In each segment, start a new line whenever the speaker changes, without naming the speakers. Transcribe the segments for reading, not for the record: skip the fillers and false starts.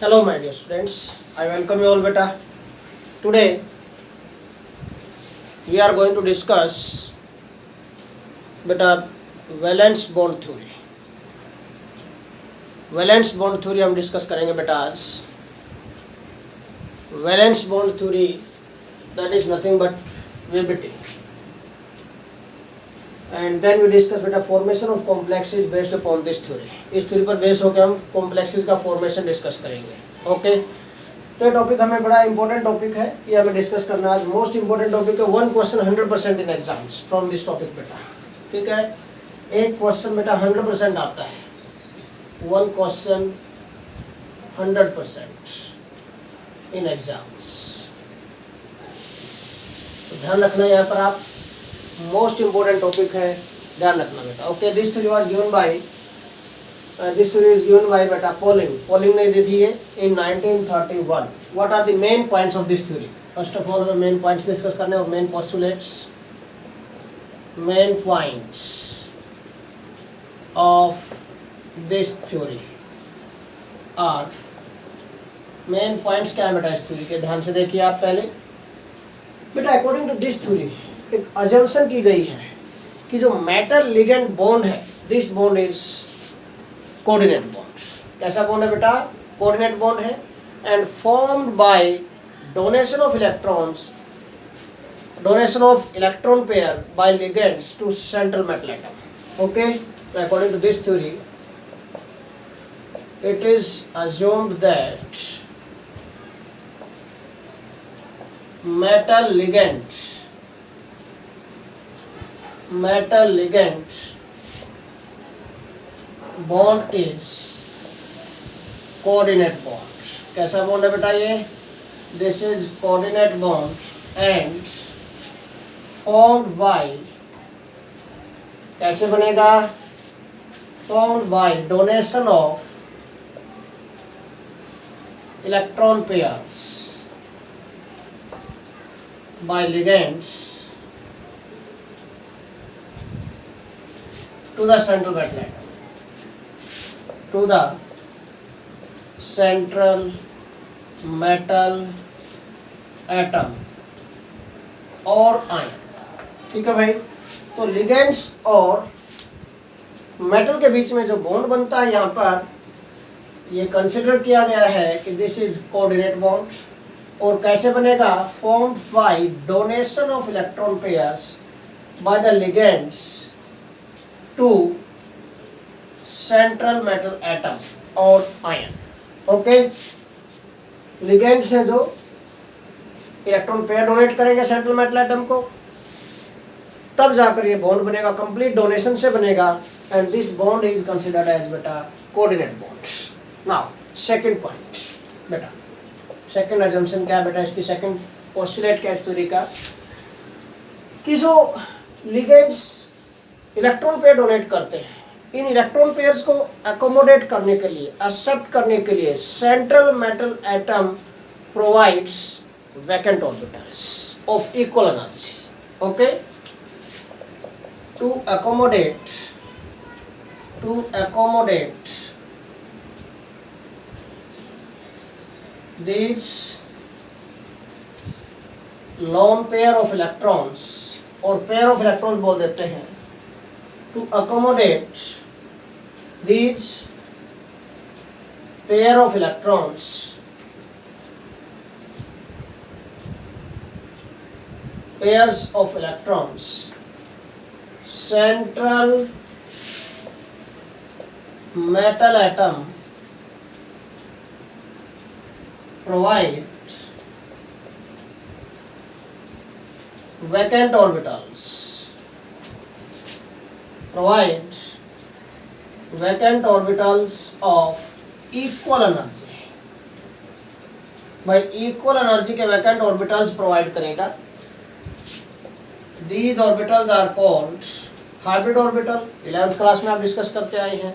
Hello my dear students, I welcome you all beta. Today we are going to discuss beta valence bond theory. Valence bond theory हम discuss करेंगे बेटा आज. वैलेंस bond थ्योरी that is nothing but VBT. And then we discuss बेटा formation of complexes based upon this theory. इस theory पर base होकर हम कॉम्प्लेक्सेस का फॉर्मेशन डिस्कस करेंगे. ओके तो ये टॉपिक हमें बड़ा इंपॉर्टेंट टॉपिक है, ये हमें डिस्कस करना आज. मोस्ट इंपॉर्टेंट टॉपिक है. One question 100% in exams from this topic बेटा. ठीक है, एक क्वेश्चन बेटा 100% आता है. वन क्वेश्चन 100% इन एग्जाम्स. तो ध्यान रखना यहाँ पर आप, मोस्ट इंपॉर्टेंट टॉपिक है, ध्यान रखना बेटा. Okay, this theory was given by this theory is given by beta Pauling ने दी थी ये in 1931. What are the main points of this theory? First of all हमें main points डिस्कस करने और main postulates. Main points of this theory are, main points क्या है बेटा इस theory के, ध्यान से देखिए आप. पहले बेटा according to this theory एक assumption की गई है कि जो metal ligand bond है, this bond is coordinate bonds. कैसा बॉन्ड है बेटा? कोऑर्डिनेट बॉन्ड है. And formed by donation of electrons, donation of electron pair by ligands to central metal atom. Okay, तो according to this theory it is assumed that metal ligand bond is coordinate bond. कैसा bond है बेटा ये? This is coordinate bond and formed by, कैसे बनेगा? Formed by donation of electron pairs by ligands to the central metal atom, to the central metal atom और ion. ठीक है भाई. तो लिगेंड्स और मेटल के बीच में जो बॉन्ड बनता है यहाँ पर ये कंसिडर किया गया है कि दिस इज कोऑर्डिनेट बॉन्ड. और कैसे बनेगा? Formed by donation of electron pairs by the ligands to central metal atom और आयन. ओके, लिगेंड्स हैं जो इलेक्ट्रॉन पेयर डोनेट करेंगे सेंट्रल मेटल एटम को, तब जाकर ये बॉन्ड बनेगा. कंप्लीट डोनेशन से बनेगा. And this bond is considered as बेटा coordinate bond. Now second point बेटा, सेकंड अजम्पशन क्या है बेटा इसकी? सेकंड पोस्टुलेट क्या है इस थ्योरी का? कि जो लिगेंड्स इलेक्ट्रॉन पेयर डोनेट करते हैं, इन इलेक्ट्रॉन पेयर्स को अकोमोडेट करने के लिए, एक्सेप्ट करने के लिए central metal atom provides vacant orbitals of equal energy. Okay, to accommodate these lone pair of electrons, और पेयर ऑफ इलेक्ट्रॉन्स बोल देते हैं, to accommodate these pair of electrons central metal atom provide vacant orbitals of equal energy. भाई equal energy के vacant orbitals provide करेगा. These orbitals are called hybrid orbital. 11th class में आप discuss करते आए हैं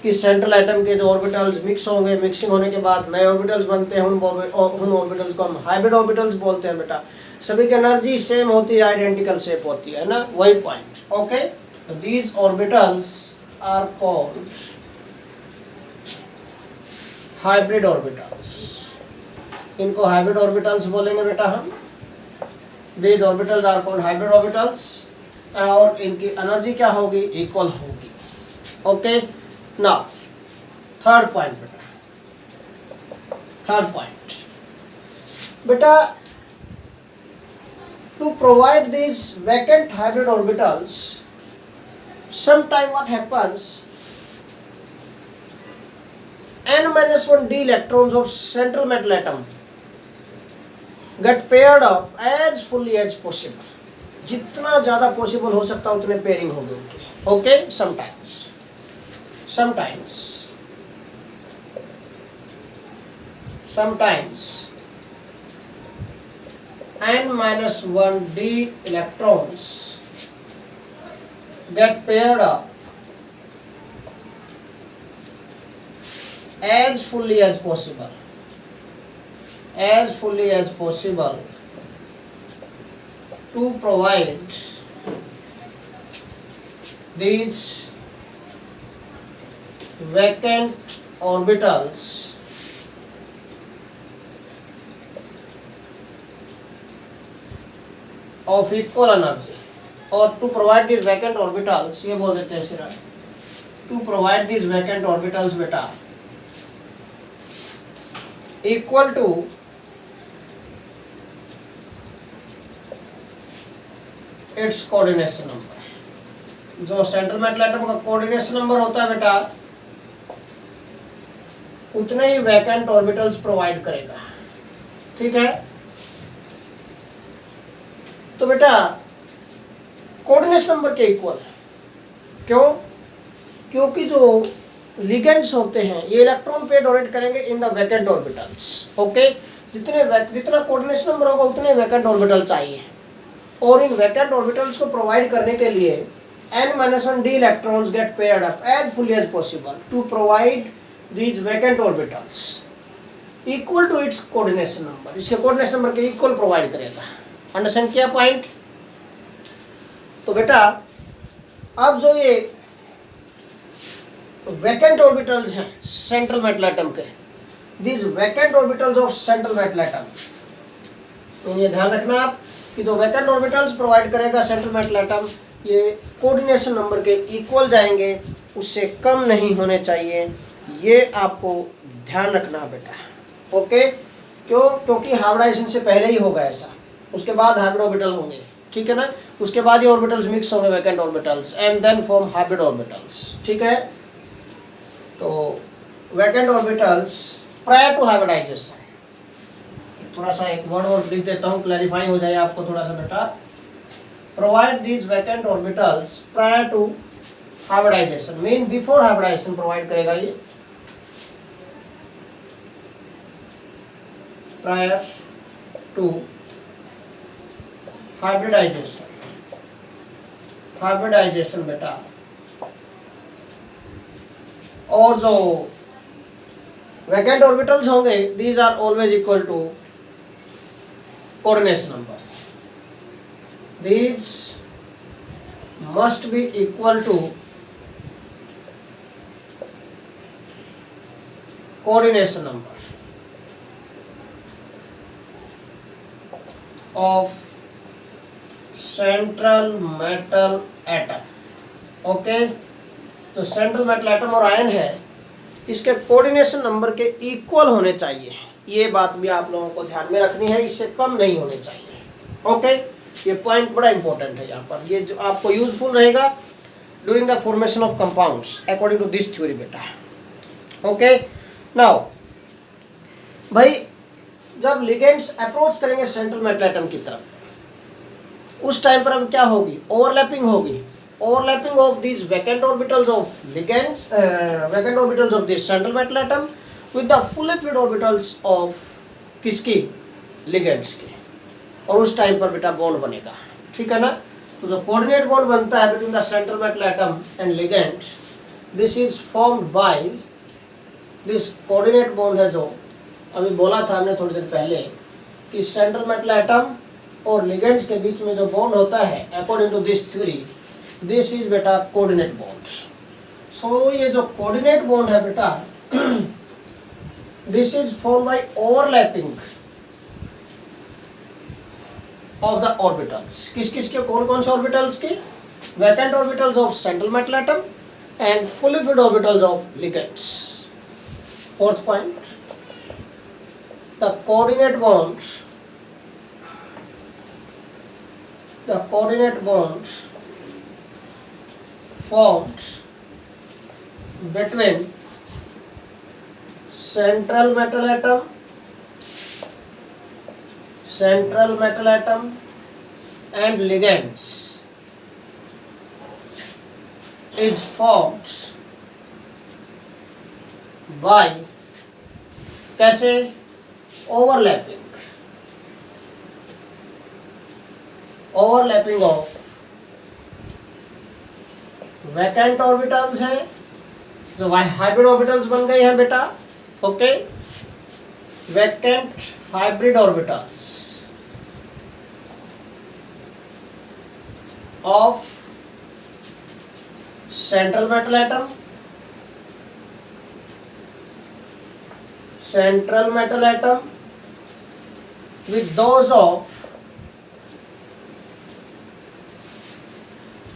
कि सेंट्रल एटम के जो ऑर्बिटल्स मिक्स होंगे, मिक्सिंग होने के बाद नए ऑर्बिटल्स बनते हैं, उन ऑर्बिटल्स को हम हाइब्रिड ऑर्बिटल्स बोलते हैं बेटा. सभी की एनर्जी सेम होती है, आइडेंटिकल शेप होती है ना, वही point. Okay, So these orbitals are called hybrid orbitals, इनको हाइब्रिड ऑर्बिटल्स बोलेंगे बेटा हम। These orbitals are called hybrid orbitals, और इनकी एनर्जी क्या होगी, इक्वल होगी। ओके, नाउ थर्ड पॉइंट बेटा, थर्ड पॉइंट बेटा, to provide these vacant hybrid orbitals, sometime what happens, n-1d electrons of central metal atom get paired up as fully as possible, जितना ज़्यादा possible हो सकता है उतने पेयरिंग होगी उनकी। Okay, sometimes n-1d electrons get paired up as fully as possible to provide these vacant orbitals of equal energy, or to provide these vacant orbitals, ये बोल देते हैं सिरा, to provide these vacant orbitals बेटा equal to its coordination number। जो central metal atom का coordination number होता है बेटा, उतने ही वैकेंट ऑर्बिटल्स प्रोवाइड करेगा। ठीक है, तो बेटा कोऑर्डिनेशन नंबर के इक्वल, क्यों? क्योंकि जो लिगेंड्स होते हैं ये इलेक्ट्रॉन पेयर डोनेट करेंगे in the vacant orbitals. Okay, जितना कोऑर्डिनेशन नंबर होगा उतने वैकेंट ऑर्बिटल चाहिए, और इन वैकेंट ऑर्बिटल्स को प्रोवाइड करने के लिए n-1d electrons get paired up as fully as possible to provide these vacant orbitals equal to its coordination number. इसके कोऑर्डिनेशन नंबर के इक्वल प्रोवाइड करेगा। अंडरस्टैंड किया पॉइंट? तो बेटा अब जो ये वैकेंट ऑर्बिटल्स हैं सेंट्रल मेटल एटम के, these vacant orbitals of central metal atom, तो ये ध्यान रखना आप कि जो वैकेंट ऑर्बिटल्स प्रोवाइड करेगा सेंट्रल मेटल एटम, ये कोऑर्डिनेशन नंबर के इक्वल जाएंगे, उससे कम नहीं होने चाहिए। ये आपको ध्यान रखना बेटा। ओके, क्यों? क्योंकि हाइब्रिडाइजेशन से पहले ही होगा ऐसा, उसके बाद हाइब्रिड ऑर्बिटल होंगे। ठीक है ना, उसके बाद ये ऑर्बिटल्स मिक्स होंगे vacant orbitals and then form hybrid orbitals. ठीक है, तो vacant orbitals prior to hybridization, थोड़ा सा एक वर्ड और लिख देता हूँ, क्लैरिफाई हो जाए आपको थोड़ा सा बेटा। Provide these vacant orbitals prior to hybridization, mean before hybridization provide करेगा ये, प्रायर टू हाइब्रिडाइजेशन बेटा। और जो वैकेंट ऑर्बिटल्स होंगे these are always equal to coordination numbers, these must be equal to coordination number of central metal atom. Okay, तो central metal atom और ion है, इसके कोऑर्डिनेशन नंबर के इक्वल होने चाहिए। ये बात भी आप लोगों को ध्यान में रखनी है, इससे कम नहीं होने चाहिए। ओके, ये पॉइंट बड़ा इंपॉर्टेंट है यहाँ पर, ये जो आपको यूजफुल रहेगा during the formation of compounds according to this theory बेटा। ओके, नाउ भाई जब लिगेंड्स अप्रोच करेंगे सेंट्रल मेटल एटम की तरफ, उस टाइम पर अब क्या होगी? ओवरलैपिंग होगी। Overlapping of these vacant orbitals of ligands, vacant orbitals of this central metal atom with the fully filled orbitals of किसकी? लिगेंड्स की। और उस टाइम पर बेटा बॉन्ड बनेगा। ठीक है ना, तो जो कोऑर्डिनेट बॉन्ड बनता है between the central metal atom and ligand, this is formed by this coordinate bond है, जो अभी बोला था हमने थोड़ी देर पहले कि सेंट्रल मेटल एटम और लिगेंड्स के बीच में जो बॉन्ड होता है according to this theory, this is बेटा कोऑर्डिनेट बॉन्ड। सो ये जो कोऑर्डिनेट बॉन्ड है बेटा, this is form by overlapping of the orbitals. किस किस के, कौन कौन से ऑर्बिटल्स की? Vacant orbitals of central metal atom and fully filled orbitals of ligands. Fourth point, the coordinate bonds formed between central metal atom and ligands is formed by, कैसे? Overlapping of vacant orbitals हैं, जो hybrid orbitals बन गए हैं बेटा। Okay, vacant hybrid orbitals of central metal atom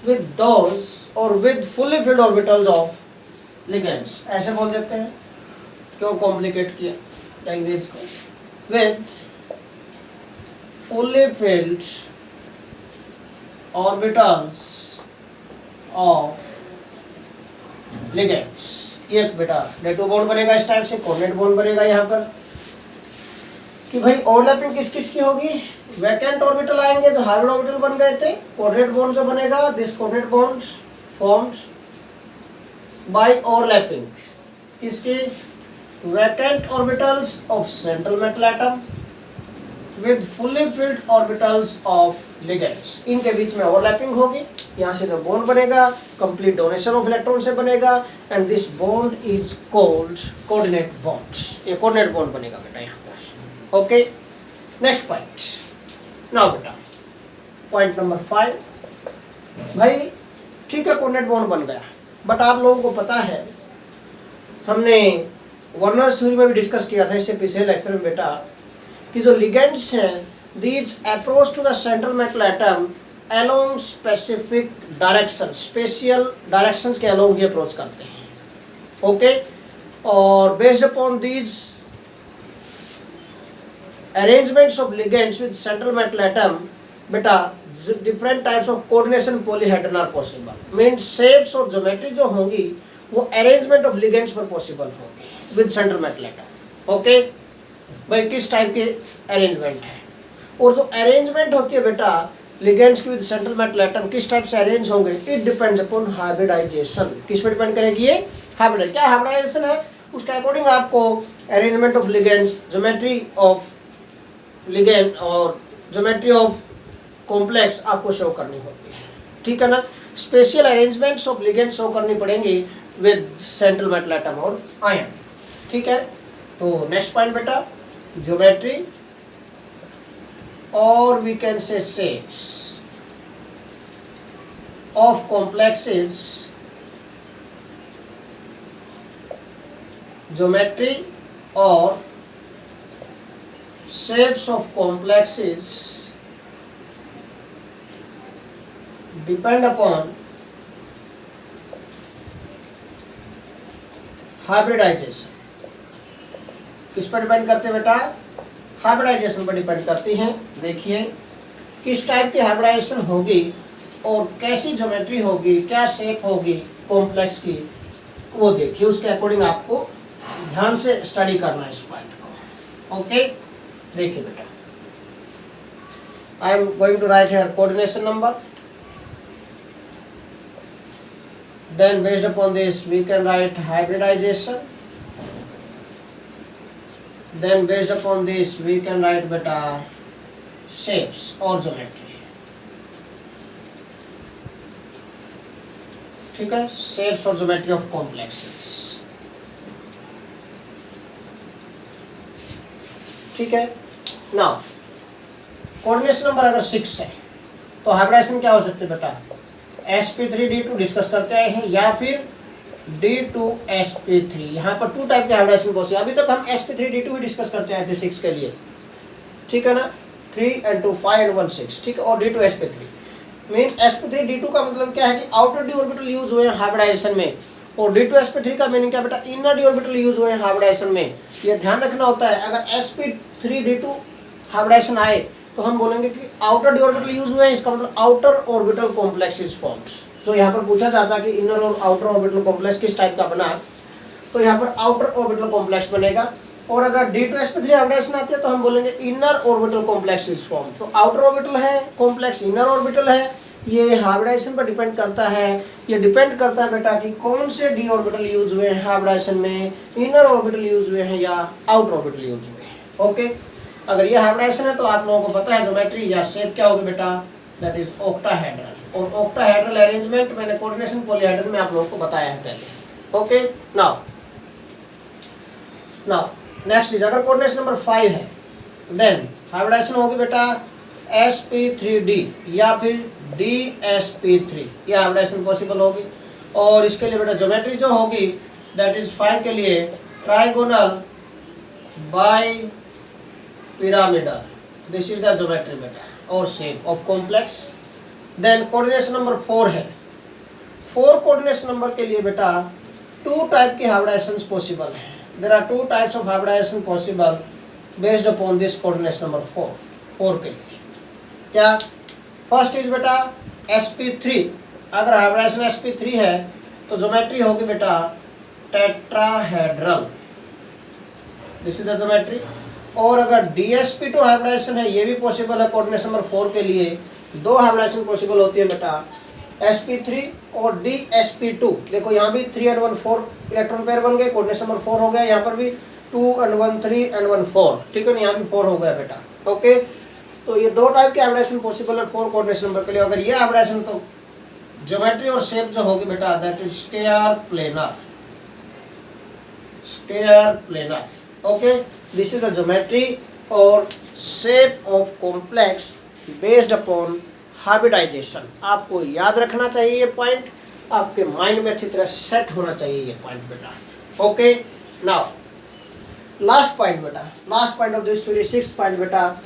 with those or with fully filled orbitals of ligands। ऐसे बोल देते हैं, क्यों कॉम्प्लिकेट किया लैंग्वेज को? with fully filled orbitals of ligands। एक बेटा डेटो बॉन्ड बनेगा इस टाइप से, कोऑर्डिनेट बॉन्ड बनेगा यहाँ पर कि भाई ओवरलैपिंग किस किस की होगी? वैकेंट ऑर्बिटल आएंगे जो हाइब्रिड ऑर्बिटल बन गए थे, कोऑर्डिनेट बॉन्ड जो बनेगा, this coordinate bond formed by overlapping किसकी? Vacant orbitals of central metal atom with fully filled orbitals of ligands. इनके बीच में ओवरलैपिंग होगी, यहाँ से जो बॉन्ड बनेगा कंप्लीट डोनेशन ऑफ इलेक्ट्रॉन से बनेगा and this bond is called coordinate bond. ये कोऑर्डिनेट बॉन्ड बनेगा बेटा यहाँ पर। Okay, next point. नाउ बेटा पॉइंट नंबर 5। भाई ठीक है, कोऑर्डिनेट बॉन्ड बन गया, बट आप लोगों को पता है हमने वर्नर्स थ्योरी में भी डिस्कस किया था इससे पिछले लेक्चर में बेटा कि जो लिगेंड्स हैं these approach to the central metal atom along specific direction, special directions के अलोंग ही अप्रोच करते हैं। ओके, और based upon these arrangements of ligands with central metal atom बेटा different types of coordination polyhedron are possible। means shapes और geometry जो होंगी वो arrangement of ligands पर possible होगी with central metal atom। Okay भाई, किस टाइप के अरेंजमेंट है? और जो अरेंजमेंट होती है बेटा लिगेंड्स की विद सेंट्रल मेटल एटम किस टाइप से अरेंज होंगे? It depends upon hybridization. किस पर डिपेंड करेगी ये? हाइब्रिड। क्या हाइब्रिडाइजेशन है? उसके अकॉर्डिंग आपको arrangement of ligands, geometry of ligand और ज्योमेट्री ऑफ कॉम्प्लेक्स आपको शो करनी होती है। ठीक है ना? Special arrangements of ligand show करनी पड़ेंगी विद सेंट्रल मेटल एटम और आयन। ठीक है, तो नेक्स्ट पॉइंट बेटा ज्योमेट्री और we can say shapes of complexes. Geometry और shapes of complexes depend upon hybridization। किस पर डिपेंड करते हैं बेटा? हाइब्रिडाइजेशन पर डिपेंड करती हैं। देखिए किस टाइप की हाइब्रिडाइजेशन होगी और कैसी ज्योमेट्री होगी, क्या शेप होगी कॉम्प्लेक्स की, वो देखिए, उसके अकॉर्डिंग आपको ध्यान से स्टडी करना है इस पॉइंट को। ओके, देखिए बेटा I am going to write here coordination number, then based upon this we can write hybridization, then based upon this we can write beta shapes or geometry। ठीक है, shapes और geometry of complexes। ठीक है, now coordination number अगर 6 है तो hybridisation क्या हो सकते है बेटा? sp3d2 डिस्कस करते आए हैं, या फिर D2sp3। यहाँ पर टू टाइप के हाइब्रिडाइजेशन पॉसिबल। अभी तक हम sp3d2 ही डिस्कस करते आए थे 6 के लिए, ठीक है ना, 3 and 2 5 and 1 6, ठीक है। और D2sp3 मीन sp3d2 का मतलब क्या है कि आउटर डी ऑर्बिटल यूज हुए हैं हाइब्रिडाइजेशन में, और D2sp3 का मीनिंग क्या बेटा, इनर डी ऑर्बिटल यूज हुए हैं हाइब्रिडाइजेशन में। ये ध्यान रखना होता है। अगर sp3d2 हाइब्रिडाइजेशन आए तो हम बोलेंगे कि आउटर डी ऑर्बिटल यूज हुए हैं, इसका मतलब outer orbital complex is formed. तो यहाँ पर पूछा जाता है कि इनर और आउटर ऑर्बिटल कॉम्प्लेक्स किस टाइप का बना, तो यहाँ पर आउटर ऑर्बिटल कॉम्प्लेक्स बनेगा। और अगर D2sp3 हाइब्रिडाइजेशन आती है तो हम बोलेंगे inner orbital complex is form. तो आउटर ऑर्बिटल है, कॉम्प्लेक्स इनर ऑर्बिटल है, ये हाइब्रिडाइजेशन पर डिपेंड करता है। ये डिपेंड करता है बेटा कि कौन से डी ऑर्बिटल यूज हुए हैं हाइब्रिडाइजेशन में, इनर ऑर्बिटल यूज हुए हैं या आउटर ऑर्बिटल यूज हुए हैं। ओके, अगर ये हाइब्रिडाइजेशन है तो आप लोगों को पता है ज्योमेट्री या शेप क्या होगी बेटा, दैट इज ऑक्टाहेड्रल। और ऑक्टाहेड्रल अरेंजमेंट मैंने कोऑर्डिनेशन पॉलीहेड्रल में आप लोगों को बताया है पहले। ओके, नाउ नेक्स्ट इज, अगर कोऑर्डिनेशन नंबर 5 है देन हाइब्रिडाइजेशन होगी बेटा sp3d या फिर dsp3, यह हाइब्रिडाइजेशन पॉसिबल होगी। और इसके लिए बेटा ज्योमेट्री जो होगी दैट इज 5 के लिए trigonal bipyramidal, this is the geometry बेटा, और shape of complex. Then coordination number 4 है, 4 कोऑर्डिनेशन नंबर के लिए बेटा टू टाइप के हाइब्रिडाइजेशंस पॉसिबल है। There are two types of hybridization possible based upon this coordination number 4 के लिए। क्या, फर्स्ट इज बेटा sp3। अगर हाइब्रिडाइजेशन sp3 है तो ज्योमेट्री होगी बेटा tetrahedral, this is the geometry. और अगर dsp2 हाइब्रिडाइजेशन है, ये भी पॉसिबल है कोऑर्डिनेशन नंबर 4 के लिए। दो हाइब्रिडाइजेशन पॉसिबल होती है बेटा, sp3 और dsp2। देखो यहाँ भी 3 and 1 4 इलेक्ट्रॉन पेयर बन गए, कोऑर्डिनेशन नंबर 4 हो गया। यहाँ पर भी 2 and 1 3 and 1 4, ठीक है ना, यहाँ भी 4 हो गया बेटा। ओके, तो ये दो टाइप के हाइब्रिडाइजेशन पॉसिबल है 4 कोऑर्डिनेशन नंबर के लिए। अगर ये हाइब्रिडाइजेशन तो ज्योमेट्री और शेप जो होगी बेटा that is square planar, square planar. Okay, this is the geometry और shape of complex based upon hybridization. आपको याद रखना चाहिए ये पॉइंट, आपके माइंड में अच्छी तरह सेट होना चाहिए ये पॉइंट बेटा। ओके, नाउ लास्ट पॉइंट बेटा, last point of this theory, 6th point बेटा,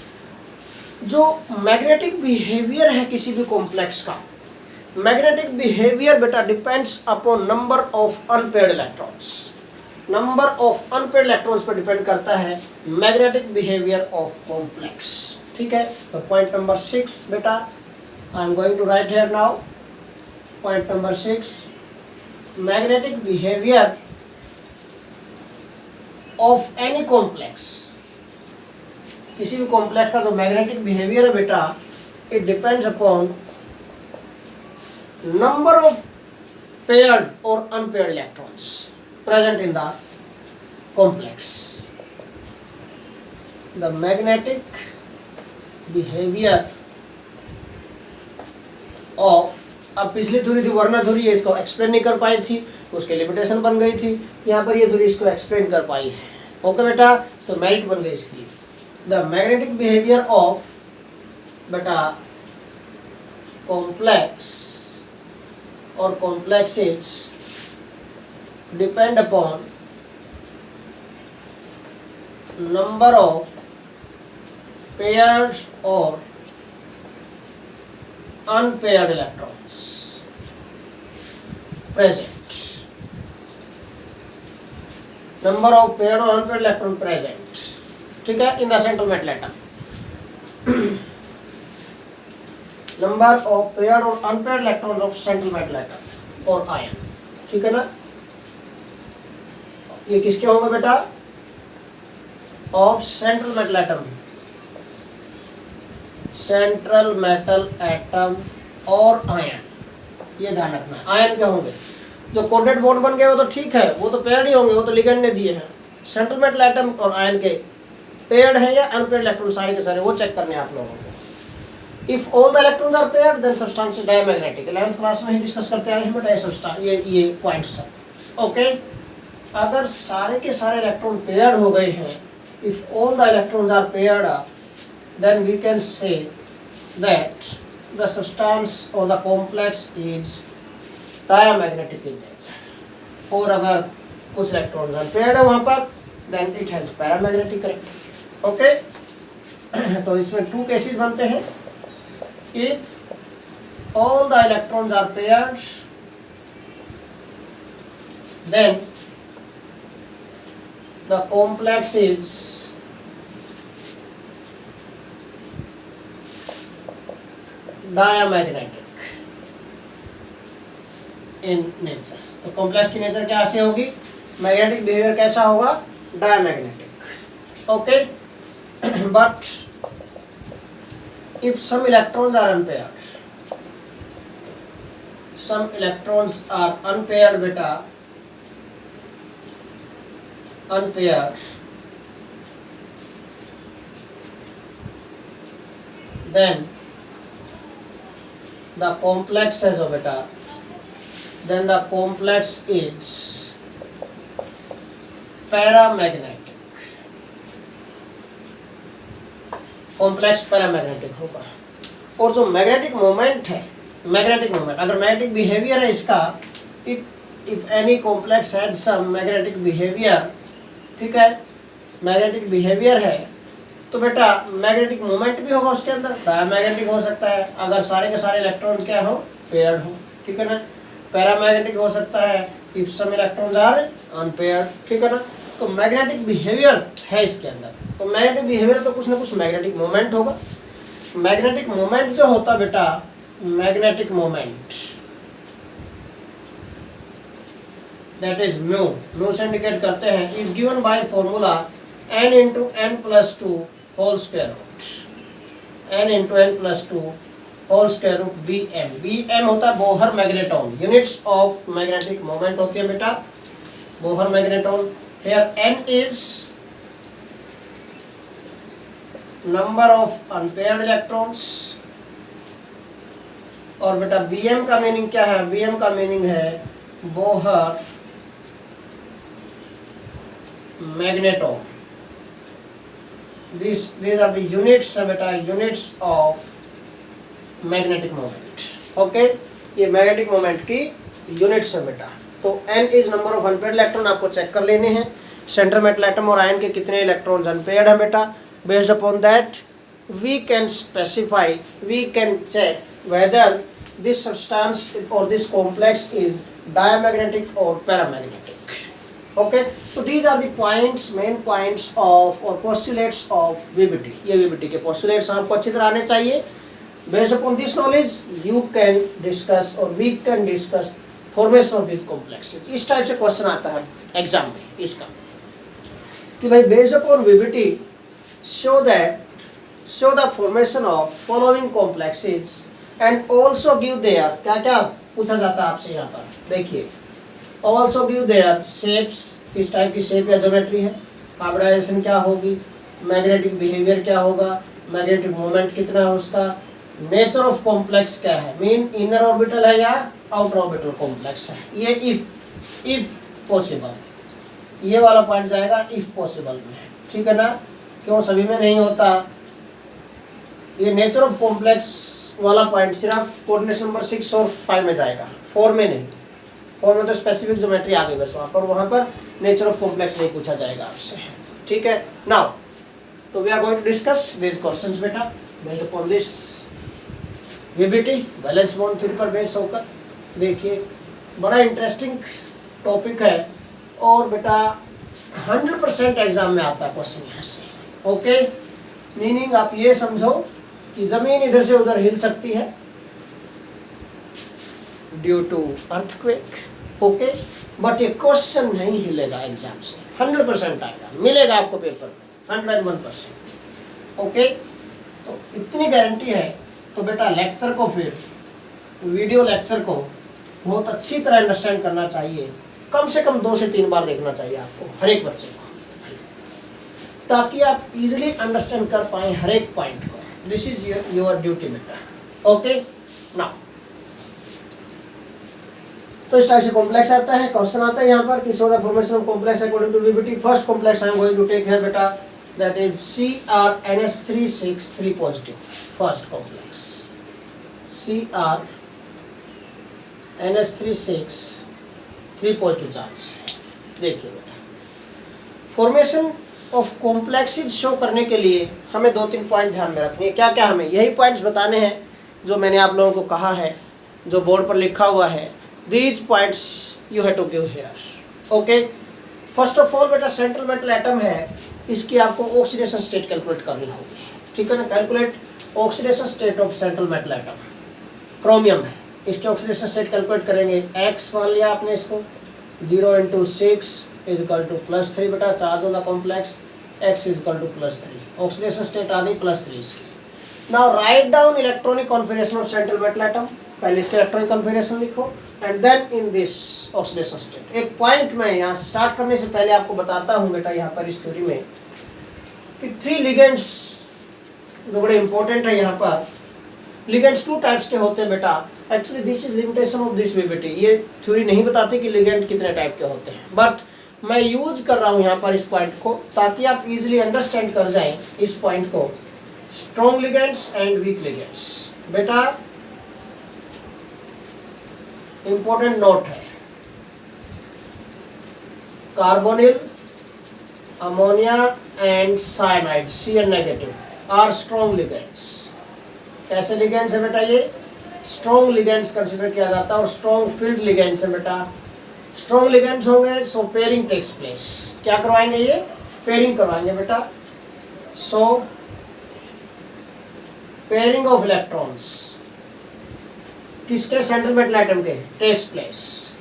जो मैग्नेटिक बिहेवियर है किसी भी कॉम्प्लेक्स का, मैग्नेटिक बिहेवियर बेटा depends upon number of unpaired electrons. Number of unpaired electrons पर डिपेंड करता है मैग्नेटिक बिहेवियर ऑफ कॉम्प्लेक्स, ठीक है। तो पॉइंट नंबर 6 बेटा, I am going to write here now. Point number 6, magnetic behaviour of any complex, किसी भी complex का जो मैग्नेटिक बिहेवियर है बेटा, it depends upon number of paired और unpaired electrons present in the complex. The magnetic behavior of, अब पिछली theory थी वर्ना थ्योरी, ये इसको एक्सप्लेन नहीं कर पाई थी, उसके लिमिटेशन बन गई थी। यहाँ पर ये थ्योरी इसको एक्सप्लेन कर पाई है। ओके बेटा, तो मेरिट बन गई इसकी। द मैग्नेटिक बिहेवियर ऑफ बेटा कॉम्प्लेक्स और complexes depend upon number of pairs or unpaired electrons present. Number of paired or unpaired electron present, ठीक है, in the central metal atom. Number of paired or unpaired electrons of central metal atom or ion, ठीक है ना। ये किसके होंगे बेटा, of central metal atom, central metal atom और आयन, ये ध्यान रखना। आयन क्या होंगे, जो कोऑर्डिनेट बॉन्ड बन गए वो तो ठीक है, वो तो पेयर्ड ही होंगे, वो तो लिगेंड ने दिए हैं। सेंट्रल मेटल एटम और आयन के पेयर्ड है या अनपेयर्ड इलेक्ट्रॉन, सारे के सारे वो चेक करने हैं आप लोगों को। If all the electrons are paired then substance is diamagnetic. 11th class में ही डिस्कस करते आए हैं बेटा ये पॉइंट्स सब। ओके, अगर सारे के सारे इलेक्ट्रॉन पेयर्ड हो गए हैं, if all the electrons are paired, then we can say that the substance or the complex is diamagnetic in nature. और अगर कुछ इलेक्ट्रॉन अनपेयर्ड है वहां पर, then it has paramagnetic character. Okay, तो इसमें 2 केसेस बनते हैं। If all the electrons are paired, then the complex is diamagnetic in nature। तो कॉम्प्लेक्स की नेचर क्या ऐसे होगी, मैग्नेटिक बिहेवियर कैसा होगा, diamagnetic. Okay, but if some electrons are unpaired, some electrons are unpaired beta, unpaired, then the complex says oh beta, then the complex is paramagnetic। Complex paramagnetic होगा। और जो magnetic moment है, magnetic moment अगर magnetic behaviour है इसका, if any complex has some magnetic behaviour, ठीक है, magnetic behaviour है तो बेटा मैग्नेटिक मोमेंट भी होगा उसके अंदर, पैरामैग्नेटिक हो सकता है अगर सारे के सारे इलेक्ट्रॉन्स क्या हो, पेयर्ड हो, ठीक है ना। पैरामैग्नेटिक हो सकता है if some electrons are unpaired, ठीक है ना। तो मैग्नेटिक बिहेवियर है इसके अंदर, तो मैग्नेटिक बिहेवियर तो कुछ ना कुछ मैग्नेटिक मोमेंट होगा। मैग्नेटिक मोमेंट जो होता बेटा, magnetic moment that is mu, mu से इंडिकेट करते हैं, is given by formula n into n plus 2 whole square root, n into n plus 2 whole square root bm। bm होता है Bohr magneton, units of magnetic moment होती है बेटा Bohr magneton. Here n is number of unpaired electrons, और बेटा bm का meaning क्या है, bm का मीनिंग है Bohr magneton. These are the units बेटा, units of magnetic moment। Okay, ये मैग्नेटिक मोमेंट की यूनिट्स है बेटा। तो n is number of unpaired electron आपको चेक कर लेने हैं, सेंटर मेटल एटम और आयन के कितने इलेक्ट्रॉन्स अनपेयर्ड हैं बेटा। Based upon that we can specify, we can check whether this substance और दिस कॉम्प्लेक्स इज डायमैग्नेटिक और paramagnetic. Okay, so these are the points, main points of or postulates of VBT. ये VBT के postulates आपको अच्छी तरह आने चाहिए। Based upon this knowledge you can discuss or we can discuss formation of this complexes. इस type से question आता है एग्जाम में इसका कि भाई based upon VBT show the formation of following complexes and also give their, क्या क्या पूछा जाता है आपसे यहाँ पर देखिए, आल्सो गिव देयर शेप्स, किस टाइप की शेप या ज्योमेट्री है, हाइब्रिडाइजेशन क्या होगी, मैग्नेटिक बिहेवियर क्या होगा, मैग्नेटिक मोमेंट कितना है उसका, नेचर ऑफ कॉम्प्लेक्स क्या है, मीन इनर ऑर्बिटल है या आउटर ऑर्बिटल कॉम्प्लेक्स है। ये इफ पॉसिबल, ये वाला पॉइंट जाएगा इफ पॉसिबल में, ठीक है ना, क्यों सभी में नहीं होता। ये नेचर ऑफ कॉम्प्लेक्स वाला पॉइंट सिर्फ कोऑर्डिनेशन नंबर 6 और 5 में जाएगा, 4 में नहीं। 4 में तो स्पेसिफिक ज्योमेट्री आ गई बस, वहाँ पर नेचर ऑफ कॉम्प्लेक्स नहीं पूछा जाएगा आपसे, ठीक है। नाउ तो we are going to discuss this questions बेटा based upon this VBT valence bond theory पर बेस होकर। देखिए बड़ा इंटरेस्टिंग टॉपिक है और बेटा 100% एग्जाम में आता है क्वेश्चन यहाँ से। ओके, मीनिंग आप ये समझो कि जमीन इधर से उधर हिल सकती है due to earthquake. Okay, but ये क्वेश्चन नहीं हिलेगा एग्जाम से, 100% आएगा, मिलेगा आपको पेपर में 101%। ओके, तो इतनी गारंटी है। तो बेटा लेक्चर को, फिर वीडियो लेक्चर को बहुत अच्छी तरह अंडरस्टैंड करना चाहिए, कम से कम 2 से 3 बार देखना चाहिए आपको, हर एक बच्चे को, ताकि आप इजीली अंडरस्टैंड कर पाए हर एक पॉइंट को। दिस इज योर ड्यूटी बेटा। ओके, नाउ तो इस टाइप से कॉम्प्लेक्स आता है, क्वेश्चन आता है यहाँ पर कि show the formation of complex according to VBT. First complex I am going to take here बेटा, that is CrNH3 positive. First complex CrNH3 3 positive charge. देखिए बेटा, फॉर्मेशन ऑफ कॉम्प्लेक्सेस शो करने के लिए हमें 2-3 पॉइंट ध्यान में रखनी है। क्या क्या हमें यही पॉइंट्स बताने हैं जो मैंने आप लोगों को कहा है, जो बोर्ड पर लिखा हुआ है। These points you have to give here. Okay, first of all बेटा, सेंट्रल मेटल एटम है, इसकी आपको ऑक्सीडेशन स्टेट कैलकुलेट करनी होगी। ठीक है ना, calculate oxidation state of central metal atom. Chromium है, इसके ऑक्सीडेशन स्टेट कैलकुलेट करेंगे। एक्स मान लिया आपने इसको, 0 × 6 = +3 बेटा, charge on the complex, x = +3, oxidation state आ गई +3 इसकी। Now write down electronic configuration of central metal atom, पहले इसके इलेक्ट्रॉनिक कॉन्फिगरेशन लिखो and then in this oxidation state. एक पॉइंट मैं यहाँ स्टार्ट करने से पहले आपको बताता हूँ बेटा, यहाँ पर इस थ्योरी में कि 3 लिगेंड्स जो बड़े इंपॉर्टेंट है यहाँ पर। लिगेंड्स 2 टाइप्स के होते हैं बेटा। Actually this is limitation of this BBT, ये थ्योरी नहीं बताती कि लिगेंड कितने टाइप के होते हैं, बट मैं यूज कर रहा हूँ यहाँ पर इस पॉइंट को ताकि आप इजीली अंडरस्टैंड कर जाएं इस पॉइंट को। Strong ligands and weak ligands बेटा, इंपॉर्टेंट नोट है, carbonyl, ammonia and cyanide Cn- are strong ligands. कैसे लिगेंड्स है बेटा ये? स्ट्रॉन्ग लिगेंड्स कंसिडर किया जाता है और स्ट्रॉन्ग फील्ड लिगेंड्स है बेटा। स्ट्रॉन्ग लिगेंड्स होंगे सो पेयरिंग टेक्स प्लेस। क्या करवाएंगे ये? पेयरिंग करवाएंगे बेटा। सो पेयरिंग ऑफ इलेक्ट्रॉन्स किसके? सेंट्रल मेटल एटम के टेक्स प्लेस,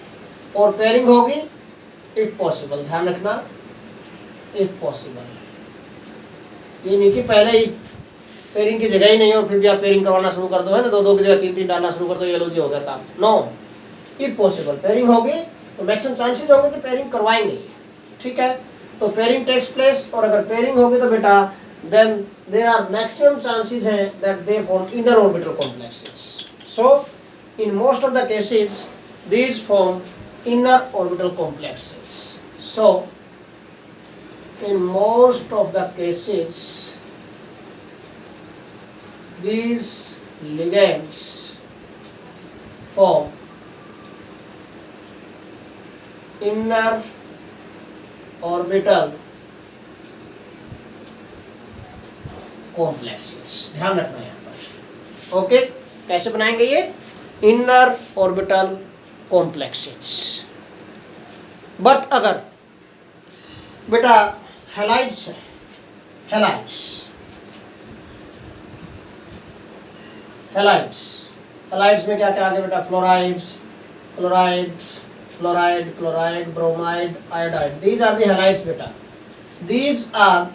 और पेयरिंग होगी इफ पॉसिबल, ध्यान रखना, इफ पॉसिबल। ये नहीं कि पहले ही पेयरिंग की जगह ही नहीं और फिर भी आप पेयरिंग करवाना शुरू कर दो, है ना, 2-2 की जगह 3-3 डालना शुरू कर दो, ये लो जी हो गया काम। नो, इफ पॉसिबल पेयरिंग होगी तो मैक्सिमम चांसेस होंगे कि पेयरिंग करवाएंगे ही। ठीक है, तो पेयरिंग टेक्स प्लेस, और अगर पेयरिंग होगी तो बेटा then there are maximum chances हैं that they form inner orbital complexes. So in most of the cases these form inner orbital complexes. So in most of the cases these ligands form inner orbital complexes। ध्यान रखना यहाँ पर। Okay, कैसे बनाएंगे ये? Inner orbital complexes. But अगर बेटा halides है, हैलाइड्स में क्या क्या आगे बेटा? Chloride, bromide, iodide, these are the halides बेटा। These are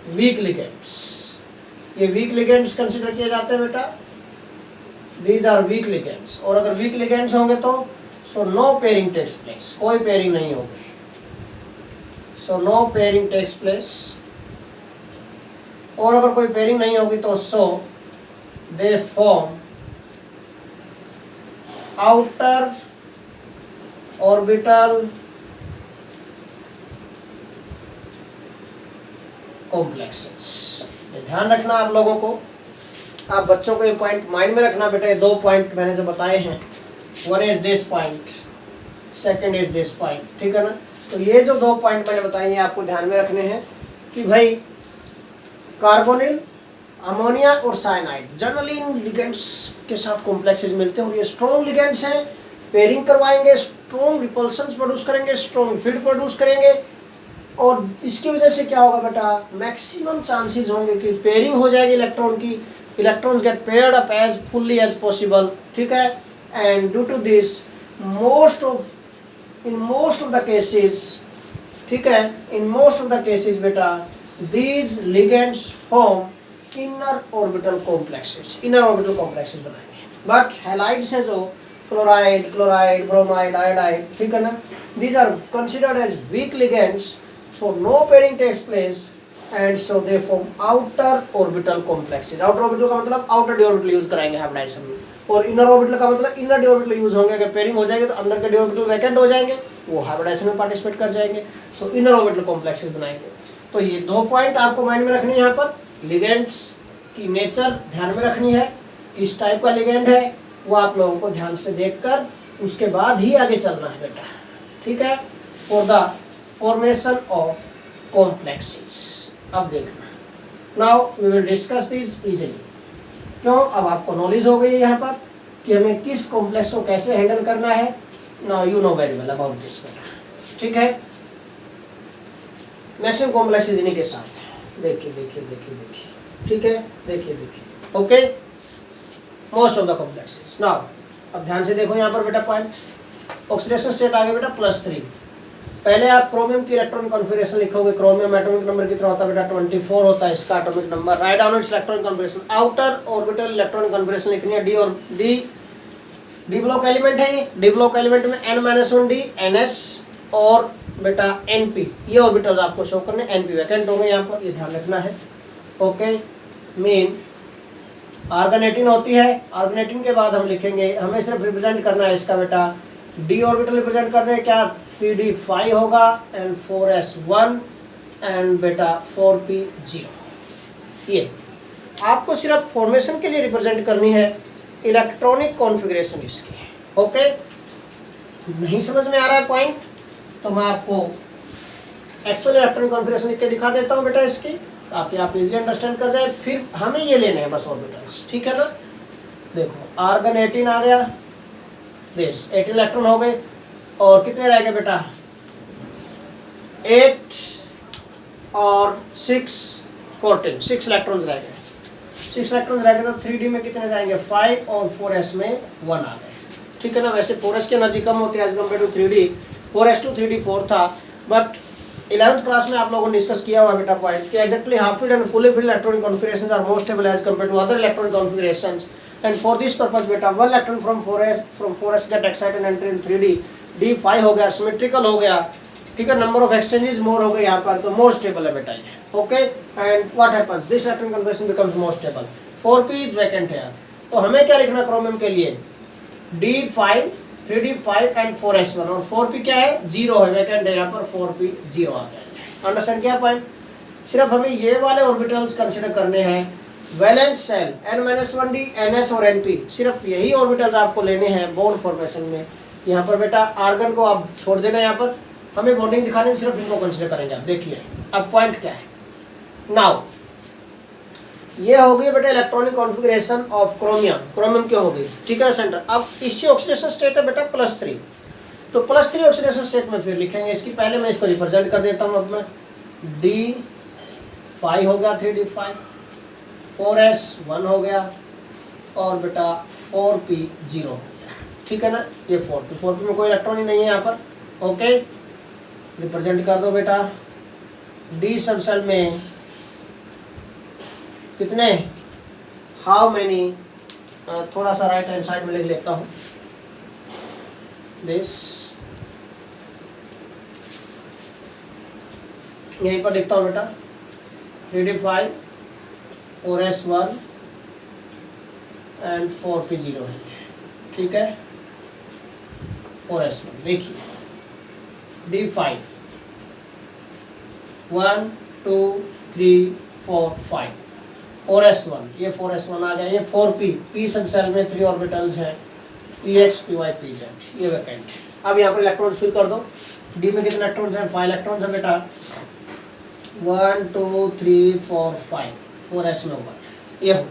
weak ligands. ये वीक लिगेंड्स कंसिडर किए जाते हैं बेटा। दीज आर वीक लिगेंड्स, और अगर वीक लिगेंड्स होंगे तो so no pairing takes place, कोई पेयरिंग नहीं होगी। So no pairing takes place, और अगर कोई पेयरिंग नहीं होगी तो so they form outer orbital complexes. ध्यान रखना आप लोगों को, आप बच्चों को ये पॉइंट माइंड में रखना बेटा। ये 2 पॉइंट मैंने जो बताए हैं, one is this point, second is this point. ठीक है ना, तो ये जो 2 पॉइंट मैंने बताए हैं आपको ध्यान में रखने हैं कि भाई कार्बोनिल, अमोनिया और साइनाइड जनरली इन लिगेंड्स के साथ कॉम्प्लेक्सेस मिलते हैं, और ये स्ट्रॉन्ग लिगेंड्स हैं। पेयरिंग करवाएंगे, स्ट्रॉन्ग रिपल्शंस प्रोड्यूस करेंगे, स्ट्रॉन्ग फील्ड प्रोड्यूस करेंगे, और इसकी वजह से क्या होगा बेटा? मैक्सिमम चांसेस होंगे कि पेयरिंग हो जाएगी इलेक्ट्रॉन की, electrons get paired up as fully as possible. ठीक है, and due to this in most of the cases, ठीक है, in most of the cases बेटा these ligands form inner orbital complexes बनाएंगे। बट हैलाइड्स है जो fluoride, bromide, iodide, ठीक है ना, these are considered as weak ligands, so no pairing takes place and so they form outer orbital complexes। outer orbital का मतलब outer d orbital use कराएंगे hybridisation में, और inner orbital का मतलब inner d orbital यूज होंगे। अगर pairing हो जाएगी तो अंदर के d orbital वैकेंट हो जाएंगे, वो हाइब्रिडाइजेशन में पार्टिसिपेट कर जाएंगे, सो इनर ऑर्बिटल कॉम्प्लेक्सेस बनाएंगे। तो ये 2 पॉइंट आपको माइंड में रखने हैं यहाँ पर। लिगेंड्स की नेचर ध्यान में रखनी है, किस टाइप का लिगेंड है वो आप लोगों को ध्यान से देखकर उसके बाद ही आगे चलना है बेटा, ठीक है। For the formation of complexes, अब देखना, now we will discuss this easily. क्यों, अब आपको नॉलेज हो गई है यहाँ पर कि हमें किस कॉम्प्लेक्स को कैसे हैंडल करना है। Now you know very well about this बेटा, ठीक है। मैक्सिमम कॉम्प्लेक्सेस इन्हीं के साथ, देखिए देखिए देखिए देखिए, ठीक है, देखिए देखिए, okay, most of the complexes. Now अब ध्यान से देखो यहाँ पर बेटा पॉइंट, ऑक्सीडेशन स्टेट आ गया बेटा +3। पहले आप क्रोमियम की इलेक्ट्रॉन कॉन्फिगरेशन लिखोगे, क्रोमियम एटॉमिक नंबर कितना होता है बेटा 24 होता है इसका atomic number. Write down it's electron configuration, outer orbital electron configuration लिखनी है डी, और डी ब्लॉक एलिमेंट है ये, डी ब्लॉक एलिमेंट में n-1d ns और बेटा np, ये ऑर्बिटल्स आपको शो करने, np वैकेंट हो गए यहाँ पर, ये ध्यान रखना है, ओके। मीन आर्गन 18 होती है, आर्गन 18 के बाद हम लिखेंगे, हमें सिर्फ रिप्रेजेंट करना है इसका बेटा डी ऑर्बिटल रिप्रेजेंट करने, क्या 3d5 होगा एंड 4s1 एंड बेटा 4p0। ये आपको सिर्फ फॉर्मेशन के लिए रिप्रेजेंट करनी है, इलेक्ट्रॉनिक कॉन्फ़िगरेशन इसकी, ओके। नहीं समझ में आ रहा है पॉइंट तो मैं आपको एक्चुअल इलेक्ट्रॉनिक कॉन्फ़िगरेशन लिख के दिखा देता हूँ बेटा इसकी, ताकि आप इजीली अंडरस्टैंड कर जाए। फिर हमें ये लेने हैं बस ऑर्बिटल्स, ठीक है ना। देखो आर्गन 18 आ गया, दिस 18 इलेक्ट्रॉन हो गए, और कितने रह गए बेटा 8 और 6 14, 6 इलेक्ट्रॉन्स रह गए, 6 इलेक्ट्रॉन्स रह गए। तो 3d में कितने जाएंगे 5 और 4s में 1 आ गए, ठीक है ना। वैसे 4s की एनर्जी कम होती है as compared to 3d, 4s2 3d 4 था, बट 11th क्लास में आप लोगों ने डिस्कस किया हुआ बेटा पॉइंट कि exactly half filled and fully filled electronic configurations are more stable as compared to other electronic configurations, and for this purpose बेटा 1 electron from 4s get excited and enter in 3d, d5 हो गया, symmetrical हो गया, ठीक है, number of exchanges मोर हो गए यहाँ पर, तो मोर स्टेबल है बेटा ये, okay. And what happens, this electronic configuration becomes more stable. 4p is vacant है, तो हमें क्या लिखना क्रोमियम के लिए d5 3d5 एंड 4s1, और 4p क्या है 0 है, वैकेंट है यहाँ पर, 4p 0 आ गया। अंडरस्टैंड क्या पॉइंट, सिर्फ हमें ये वाले ऑर्बिटल्स कंसीडर करने हैं, वैलेंस शेल n-1d ns और np, सिर्फ यही ऑर्बिटल्स आपको लेने हैं बॉन्ड फॉर्मेशन में। यहाँ पर बेटा आर्गन को आप छोड़ देना, यहाँ पर हमें बॉन्डिंग दिखाने सिर्फ इनको कंसीडर करेंगे। आप देखिए अब पॉइंट क्या है, नाउ ये हो गई बेटा electronic configuration of chromium, chromium की हो गई, ठीक है सेंटर। अब इसकी ऑक्सीडेशन स्टेट है बेटा +3, तो +3 ऑक्सीडेशन स्टेट में फिर लिखेंगे इसकी, पहले मैं इसको रिप्रेजेंट कर देता हूँ। अब मैं d5 हो गया 3d5, 4s1 हो गया, और बेटा 4p0 हो गया, ठीक है ना। ये 4p में कोई इलेक्ट्रॉन ही नहीं है यहाँ पर, ओके। रिप्रेजेंट कर दो बेटा, डी सब सेल में कितने, हाउ मैनी, थोड़ा सा राइट हैंड साइड में लिख लेता हूँ, दिस यहीं पर लिखता हूँ बेटा 3d5 4s1 एंड 4p0 है, ठीक है। 4s1 देखिए d5 1 2 3 4 5, 4s1 ये 4s1 आ गया, ये 4p, p सब सेल में 3 ऑर्बिटल्स हैं, px py pz, ये वैकेंट। अब यहाँ पर इलेक्ट्रॉन्स फिल कर दो, d में कितने इलेक्ट्रॉन्स हैं 5 इलेक्ट्रॉन्स हैं बेटा, 1 2 3 4 5, 4s में 1, ये हो गया।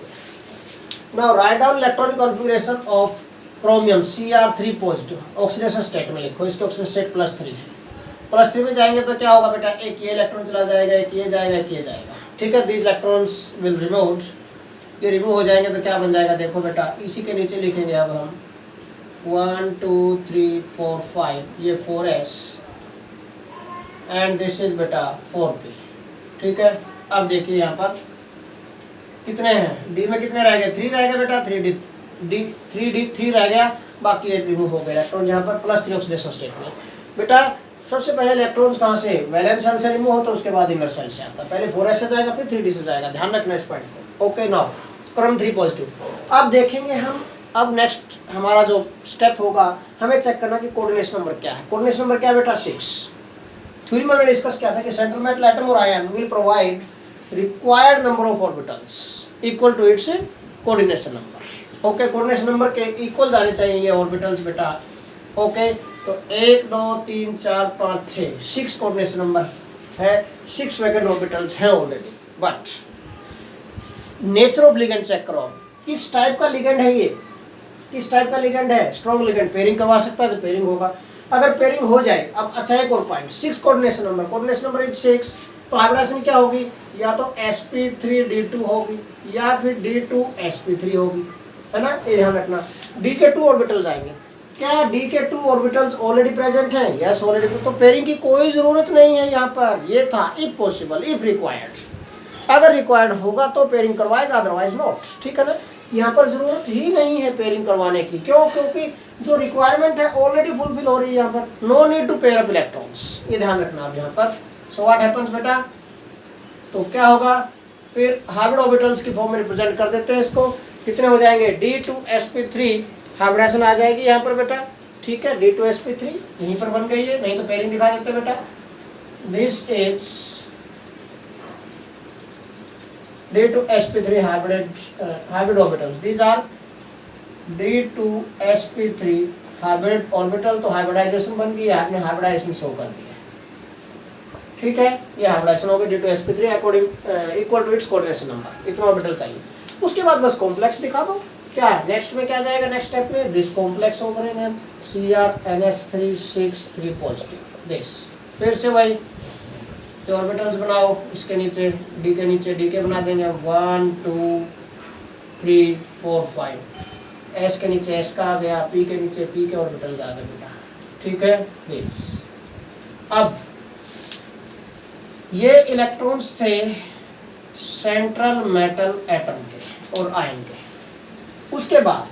Now write down electronic configuration of chromium Cr3 positive, oxidation state में लिखो, इसके ऑक्सीडेशन स्टेट +3 है। +3 में जाएंगे तो क्या होगा बेटा, एक ये इलेक्ट्रॉन चला जाएगा, एक ये जाएगा, एक ये जाएगा, ठीक है। दीज इलेक्ट्रॉन्स विल रिमूव, ये रिमूव हो जाएंगे तो क्या बन जाएगा, देखो बेटा इसी के नीचे लिखेंगे अब हम 1 2 3 4 5, ये 4s एंड दिस इज बेटा 4p, ठीक है। अब देखिए यहाँ पर कितने हैं, डी में कितने रह गए 3 रह गए बेटा, 3d3 रह गया, बाकी ये रिमूव हो गया इलेक्ट्रॉन यहाँ पर +3 ऑक्सीडेशन स्टेट में। बेटा सबसे पहले इलेक्ट्रॉन्स कहाँ से, वैलेंस शेल से रिमूव हो तो उसके बाद इनर शेल से आता है, पहले 4s से जाएगा फिर 3d से जाएगा, ध्यान रखना इस पॉइंट को, ओके। नाउ क्रोम 3 पॉजिटिव, अब देखेंगे हम, अब नेक्स्ट हमारा जो स्टेप होगा, हमें चेक करना कि कोऑर्डिनेशन नंबर क्या है। कोऑर्डिनेशन नंबर क्या है बेटा 6। थ्योरी में डिस्कस किया था कि सेंट्रल मेटल एटम और ion will provide required number of orbitals, equal to its coordination number. Okay, coordination number के इक्वल जाने चाहिए ये ऑर्बिटल्स बेटा। ओके, तो 1 2 3 4 5 6 6 कोऑर्डिनेशन नंबर है, 6 वैकेंट ऑर्बिटल्स हैं already. But nature of ligand check करो, किस टाइप का लिगेंड है ये, किस टाइप का लिगेंड है। स्ट्रॉन्ग लिगेंड पेयरिंग करवा सकता है तो पेयरिंग होगा। अगर पेयरिंग हो जाए, अब अच्छा एक और point, 6 coordination number, coordination number is 6, तो हाइब्रिडाइजेशन क्या होगी, या तो sp3d2 होगी या फिर d2sp3 होगी, है ना, ये ध्यान रखना। d के 2 ऑर्बिटल्स आएंगे, क्या d के 2 ऑर्बिटल्स ऑलरेडी प्रेजेंट हैं, यस ऑलरेडी, तो पेयरिंग की कोई जरूरत नहीं है यहाँ पर। ये था इफ पॉसिबल, इफ रिक्वायर्ड, अगर रिक्वायर्ड होगा तो पेयरिंग करवाएगा, अदरवाइज नॉट, ठीक है ना। यहाँ पर जरूरत ही नहीं है पेयरिंग करवाने की, क्यों, क्योंकि जो रिक्वायरमेंट है ऑलरेडी फुलफिल हो रही है यहाँ पर, no need to pair up electrons, ये ध्यान रखना आप यहाँ पर। सो व्हाट हैपेंस बेटा, तो क्या होगा, फिर हाइब्रिड ऑर्बिटल्स की फॉर्म में रिप्रेजेंट कर देते हैं इसको, कितने हो जाएंगे, d2sp3 हाइब्रिडाइजेशन आ जाएगी यहाँ पर बेटा, ठीक है, d2sp3 यहीं पर बन गई है, नहीं तो पेयरिंग दिखा देते बेटा। This is d2sp3 hybrid orbitals, these are d2sp3 hybrid orbital, तो हाइब्रिडाइजेशन बन गई, आपने हाइब्रिडाइजेशन शो कर दिया, ठीक है, ये हाइब्रिडाइजेशन हो गई d2sp3 according equal to its coordination number, इतना ऑर्बिटल चाहिए। उसके बाद बस कॉम्प्लेक्स दिखा दो, क्या नेक्स्ट में क्या जाएगा, नेक्स्ट स्टेप में this complex ovarian and CrNs3 positive this, फिर से वही तो ऑर्बिटल्स बनाओ, इसके नीचे डी के नीचे डी के बना देंगे 1 2 3 4 5, एस के नीचे एस का आ गया, पी के नीचे पी के ऑर्बिटल्स आ गए बेटा, ठीक है दिस। अब ये इलेक्ट्रॉन्स थे सेंट्रल मेटल एटम के और आयन के। उसके बाद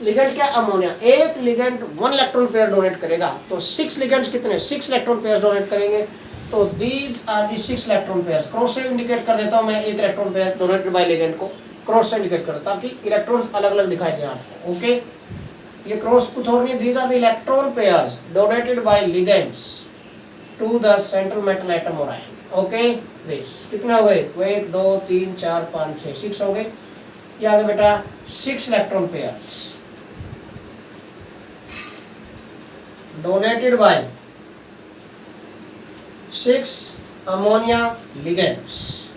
लिगेंड क्या, अमोनिया, एक लिगेंड 1 इलेक्ट्रॉन पेयर डोनेट करेगा, तो 6 लिगेंड्स कितने, 6 इलेक्ट्रॉन पेयर डोनेट करेंगे, तो these are the 6 electron pairs. Cross से इंडिकेट कर देता हूं मैं, एक electron pair donated by ligand को क्रॉस से इंडिकेट करता, ताकि इलेक्ट्रॉन्स अलग अलग दिखाई दे आपको। ओके, ये क्रॉस कुछ और नहीं, these are the electron pairs donated by ligands to the central metal atom और आयन। ओके, दिस कितने हो गए, 1 2 3 4 5 6 6 हो गए। ये आ गए बेटा 6 electron pairs donated by 6 ammonia ligands.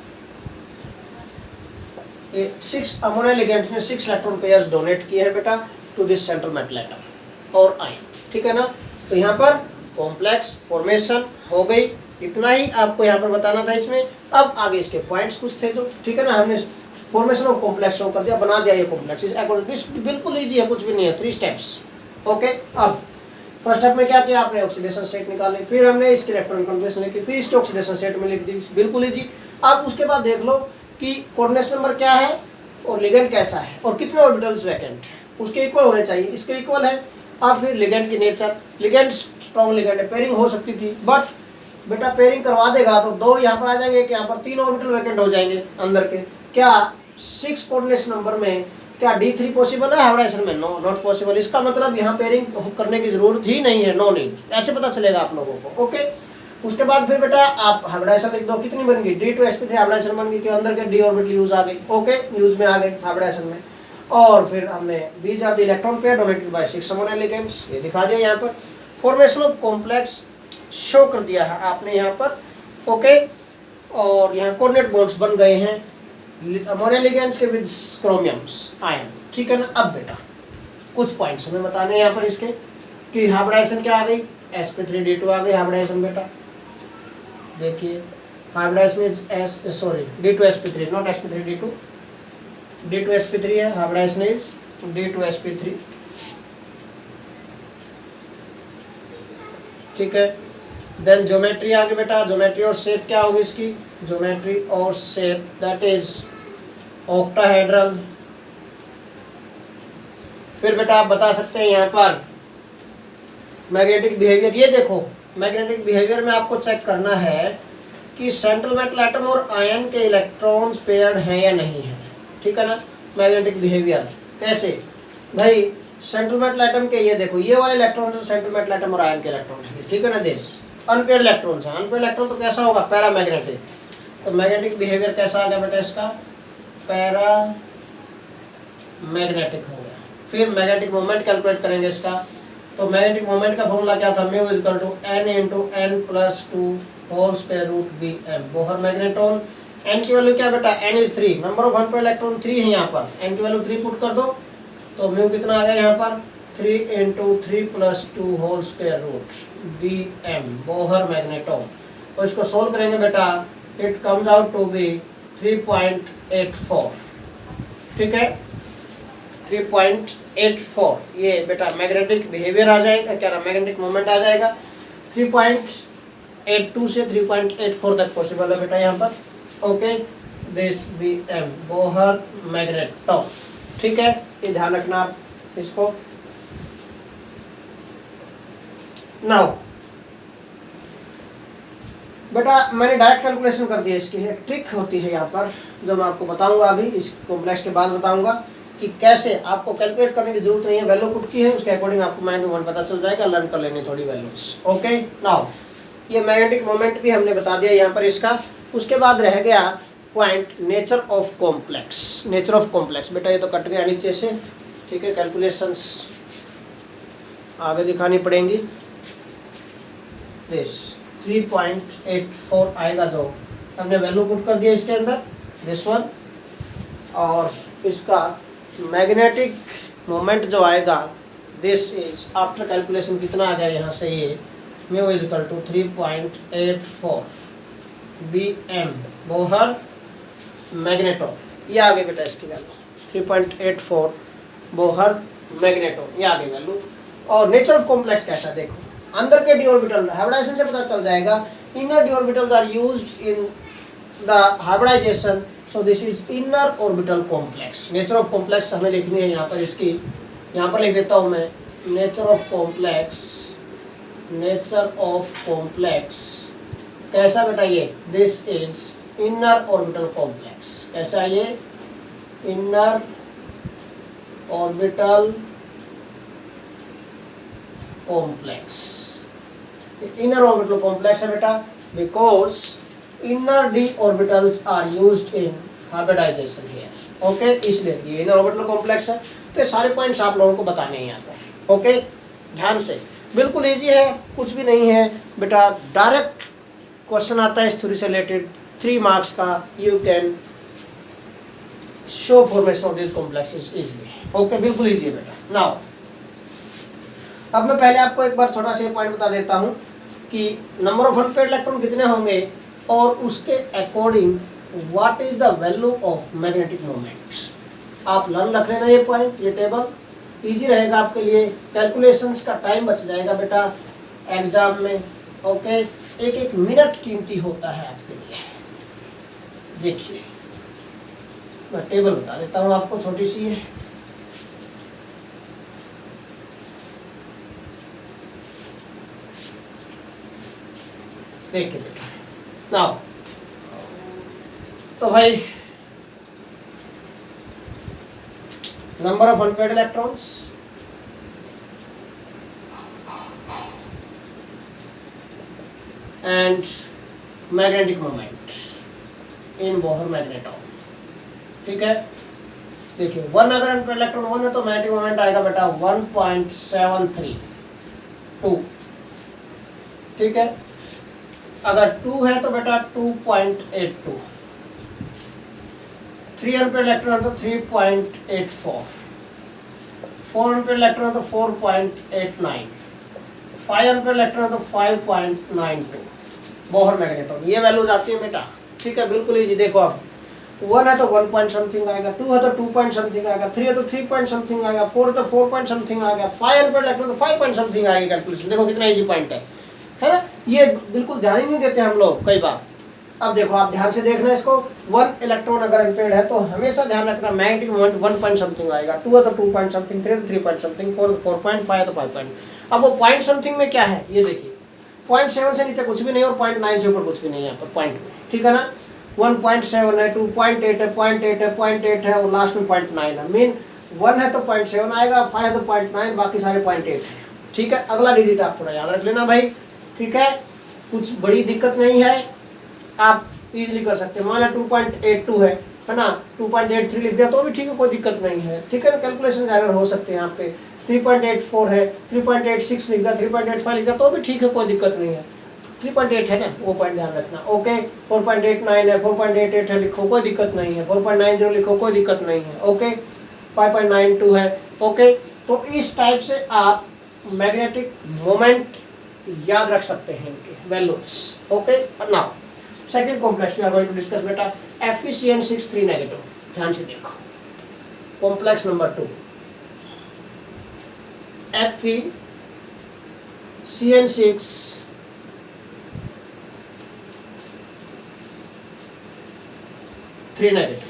ये 6 अमोनिया लिगेंड्स ने 6 इलेक्ट्रॉन पेयर्स डोनेट किए हैं बेटा to this central metal atom और आयन, ठीक है ना। तो यहाँ पर कॉम्प्लेक्स फॉर्मेशन हो गई, इतना ही आपको यहाँ पर बताना था इसमें। अब आगे इसके पॉइंट्स कुछ थे जो, ठीक है ना, हमने फॉर्मेशन ऑफ कॉम्प्लेक्स शो कर दिया, बना दिया ये कॉम्प्लेक्स, बिल्कुल ईजी है, कुछ भी नहीं है, 3 स्टेप्स। ओके, अब फर्स्ट स्टेप में क्या किया आपने, ऑक्सीडेशन स्टेट निकाली, फिर हमने इसकी इलेक्ट्रॉन कॉन्फिगरेशन लिखी, फिर इसके ऑक्सीडेशन स्टेट में लिख दी, बिल्कुल ईजी। अब उसके बाद देख लो कि कोऑर्डिनेशन नंबर क्या है और लिगेंड कैसा है और कितने ऑर्बिटल्स वैकेंट है, उसके इक्वल होने चाहिए, इसके इक्वल है। अब फिर लिगेंड की नेचर, लिगेंड स्ट्रॉन्ग लिगेंड है, पेयरिंग हो सकती थी, बट बेटा पेयरिंग करवा देगा तो 2 यहाँ पर आ जाएंगे, कि यहाँ पर 3 ऑर्बिटल वैकेंट हो जाएंगे अंदर के। क्या 6 कोऑर्डिनेशन नंबर में क्या D3 पॉसिबल है हाइब्रिडाइजेशन में, नो नॉट पॉसिबल। इसका मतलब यहाँ पेयरिंग करने की जरूरत ही नहीं है, नो नीड, ऐसे पता चलेगा आप लोगों को। ओके, उसके बाद फिर बेटा आप हाइब्रिडाइजेशन लिख दो, कितनी बन गई, d2sp3 हाइब्रिडाइजेशन बन गई, कि अंदर के डी ऑर्बिटल यूज आ गई। ओके, यूज में आ गए हाइब्रिडाइजेशन में। और फिर हमने these are the electron pair donated by 6 ammonia ligands, ये दिखा दिया यहाँ पर। फॉर्मेशन ऑफ कॉम्प्लेक्स शो कर दिया है आपने यहाँ पर। ओके, और यहाँ कोऑर्डिनेट बॉन्ड्स बन गए हैं अमोनिया लिगेंड्स के विद क्रोमियम्स आयन, ठीक है ना। अब बेटा कुछ पॉइंट्स हमें बताने हैं यहाँ पर इसके, कि हाइब्रिडाइजेशन क्या आ गई, sp3d2 आ गई हाइब्रिडाइजेशन बेटा। देखिए hybridisation is d2sp3 not sp3d2, d2sp3 है, हाइब्रिडाइजेशन इज d2sp3, ठीक है। देन ज्योमेट्री आ गई बेटा, ज्योमेट्री और शेप क्या होगी इसकी, ज्योमेट्री और शेप दैट इज ऑक्टाहेड्रल। फिर बेटा आप बता सकते हैं यहाँ पर मैग्नेटिक बिहेवियर, ये देखो मैग्नेटिक बिहेवियर में आपको चेक करना है कि सेंट्रल मेटल एटम और आयन के इलेक्ट्रॉन्स पेयर्ड हैं या नहीं है, ठीक है ना। मैग्नेटिक बिहेवियर कैसे भाई, सेंट्रल मेटल एटम के ये देखो, ये वाले इलेक्ट्रॉन जो सेंट्रल मेटल एटम और आयन के इलेक्ट्रॉन है, ठीक है ना। दिस अनपेयर्ड इलेक्ट्रॉन्स है, अनपेयर्ड इलेक्ट्रॉन तो कैसा होगा, पैरामैग्नेटिक। तो मैग्नेटिक बिहेवियर कैसा आ गया बेटा इसका, पैरा मैग्नेटिक हो गया। फिर मैग्नेटिक मोमेंट कैलकुलेट करेंगे इसका। तो मैग्नेटिक मोमेंट का फॉर्मूला क्या था, mu equal to n into n plus two whole square root B M. Bohr magneton, n की वैल्यू क्या बेटा, n is 3, number of unpaired electron 3 है यहाँ पर, एन की वैल्यू 3 पुट कर दो तो म्यू कितना आ गया यहाँ पर 3 into 3 plus 2 whole square root B M, Bohr magneton. और इसको सोल्व करेंगे बेटा, it comes out to be 3.84। ठीक है, 3.84 ये बेटा मैग्नेटिक बिहेवियर आ जाएगा, क्या मैग्नेटिक मोमेंट आ जाएगा। 3.82 से 3.84 तक पॉसिबल है बेटा यहाँ पर। Okay, this B M, Bohr magneton. ठीक है, ये ध्यान रखना आप इसको। नाउ बेटा मैंने डायरेक्ट कैलकुलेशन कर दिया इसकी, एक ट्रिक होती है यहाँ पर जो मैं आपको बताऊंगा अभी, इस कॉम्प्लेक्स के बाद बताऊंगा कि कैसे आपको कैलकुलेट करने की जरूरत नहीं है, वैल्यू पुट की है उसके अकॉर्डिंग आपको माइंड में पता चल जाएगा, लर्न कर लेनी थोड़ी वैल्यूज। ओके, नाउ ये मैग्नेटिक मोमेंट भी हमने बता दिया यहाँ पर इसका। उसके बाद रह गया point nature of complex. Nature of complex बेटा ये तो कट गया नीचे से, ठीक है, कैलकुलेशंस आगे दिखानी पड़ेंगी। दिस 3.84 आएगा जो हमने वैल्यू पुट कर दिया इसके अंदर, दिस वन। और इसका मैग्नेटिक मोमेंट जो आएगा दिस इज आफ्टर कैलकुलेशन कितना आ गया यहाँ से, ये mu is equal to 3.84 B M, Bohr magneton. ये आ गई बेटा इसकी वैल्यू 3.84 बोहर मैग्नेटॉन, ये आ गई वैल्यू। और नेचर ऑफ कॉम्प्लेक्स कैसा देखो, अंदर के डी ऑर्बिटल हाइब्रिडाइजेशन से पता चल जाएगा, inner d orbitals are used in the hybridization, so this is inner orbital complex. Nature of complex हमें लिखनी है यहाँ पर इसकी, यहाँ पर लिख देता हूँ मैं, nature of complex. Nature of complex कैसा बेटा, ये this is inner orbital complex. कैसा ये, inner orbital complex. Inner orbital complex है बेटा because inner d orbitals are used in hybridization here. Okay, इसलिए ये इनर ऑर्बिटल कॉम्प्लेक्स है। तो ये सारे पॉइंट्स आप लोगों को बताने हैं यहाँ पर। ओके, ध्यान से, बिल्कुल इजी है, कुछ भी नहीं है बेटा। डायरेक्ट क्वेश्चन आता है इस थ्योरी से रिलेटेड, 3 मार्क्स का। You can show formation of this complexes easily. Okay, बिल्कुल इजी है बेटा। नाउ अब मैं पहले आपको एक बार छोटा सा पॉइंट बता देता हूँ कि नंबर ऑफ अनपेयर्ड इलेक्ट्रॉन कितने होंगे और उसके according what is the value of magnetic moments. आप लर्न रख लेना ये पॉइंट, ये टेबल इजी रहेगा आपके लिए। कैलकुलेशंस का टाइम बच जाएगा बेटा एग्जाम में। ओके, एक एक मिनट कीमती होता है आपके लिए। देखिए मैं टेबल बता देता हूँ आपको, छोटी सी है। देखिए बेटा, नाउ तो भाई number of unpaired electrons, and magnetic moment in Bohr magneton. ठीक है, देखिए 1 अगर अनपेयर्ड इलेक्ट्रॉन 1 है तो मैग्नेटिक मोमेंट आएगा बेटा 1.732। ठीक है, अगर 2 है तो बेटा 2.82, 3 अनपेयर्ड इलेक्ट्रॉन है तो 3.84, 4 अनपेयर्ड इलेक्ट्रॉन है तो 4.89, 5 अनपेयर्ड इलेक्ट्रॉन है तो 5.92 बोहर मैग्नेटॉन। ये वैल्यूज आती है बेटा। ठीक है, बिल्कुल इजी। देखो अब 1 है तो 1 पॉइंट समथिंग आएगा, 2 है तो 2 पॉइंट समथिंग आएगा, 3 है तो 3 पॉइंट समथिंग आएगा, 4 है तो 4 पॉइंट समथिंग आएगा, 5 अनपेयर्ड इलेक्ट्रॉन तो 5 पॉइंट समथिंग आएगी। कैलकुलेशन देखो कितना इजी पॉइंट है ना। ये बिल्कुल ध्यान ही नहीं देते हम लोग कई बार। अब देखो आप ध्यान से देखना इसको, 1 इलेक्ट्रॉन अगर अनपेयर्ड है तो हमेशा ध्यान रखना मैग्नेटिक मोमेंट 1 पॉइंट समथिंग आएगा, 2 है तो 2 पॉइंट समथिंग, 3 है तो 3 पॉइंट समथिंग, 4 4.5 है तो 5 पॉइंट। अब वो पॉइंट समथिंग में क्या है ये देखिए, 0.7 से नीचे कुछ भी नहीं और 0.9 से ऊपर कुछ भी नहीं है यहाँ पर पॉइंट में। ठीक है ना, 1.7 है, 2.8 है, 0.8 है, 0.8 है और लास्ट में 0.9 है। मीन 1 है तो 0.7 आएगा, 5 है तो 0.9, बाकी सारे 0.8 है। ठीक है, अगला डिजिट आप थोड़ा याद रख लेना भाई। ठीक है, कुछ बड़ी दिक्कत नहीं है, आप इजीली कर सकते हैं। मान लो 2.82 है है ना, 2.83 लिख दिया तो भी ठीक है, कोई दिक्कत नहीं है, ठीक है ना, कैलकुलेशन एरर हो सकते हैं आपके। 3.84 है, 3.86 लिख दिया, 3.85 लिख दिया तो भी ठीक है, कोई दिक्कत नहीं है। 3.8 है ना, वो पॉइंट ध्यान रखना। ओके, 4.89 है, 4.88 है, लिखो कोई दिक्कत नहीं है। 4.90 लिखो कोई दिक्कत नहीं है। ओके, 5.92 है। ओके, तो इस टाइप से आप मैग्नेटिक मोमेंट याद रख सकते हैं इनके values. Okay, now second complex we are going to discuss बेटा, FeCN6 3 नेगेटिव। ध्यान से देखो, कॉम्प्लेक्स नंबर 2 FeCN6 3 नेगेटिव।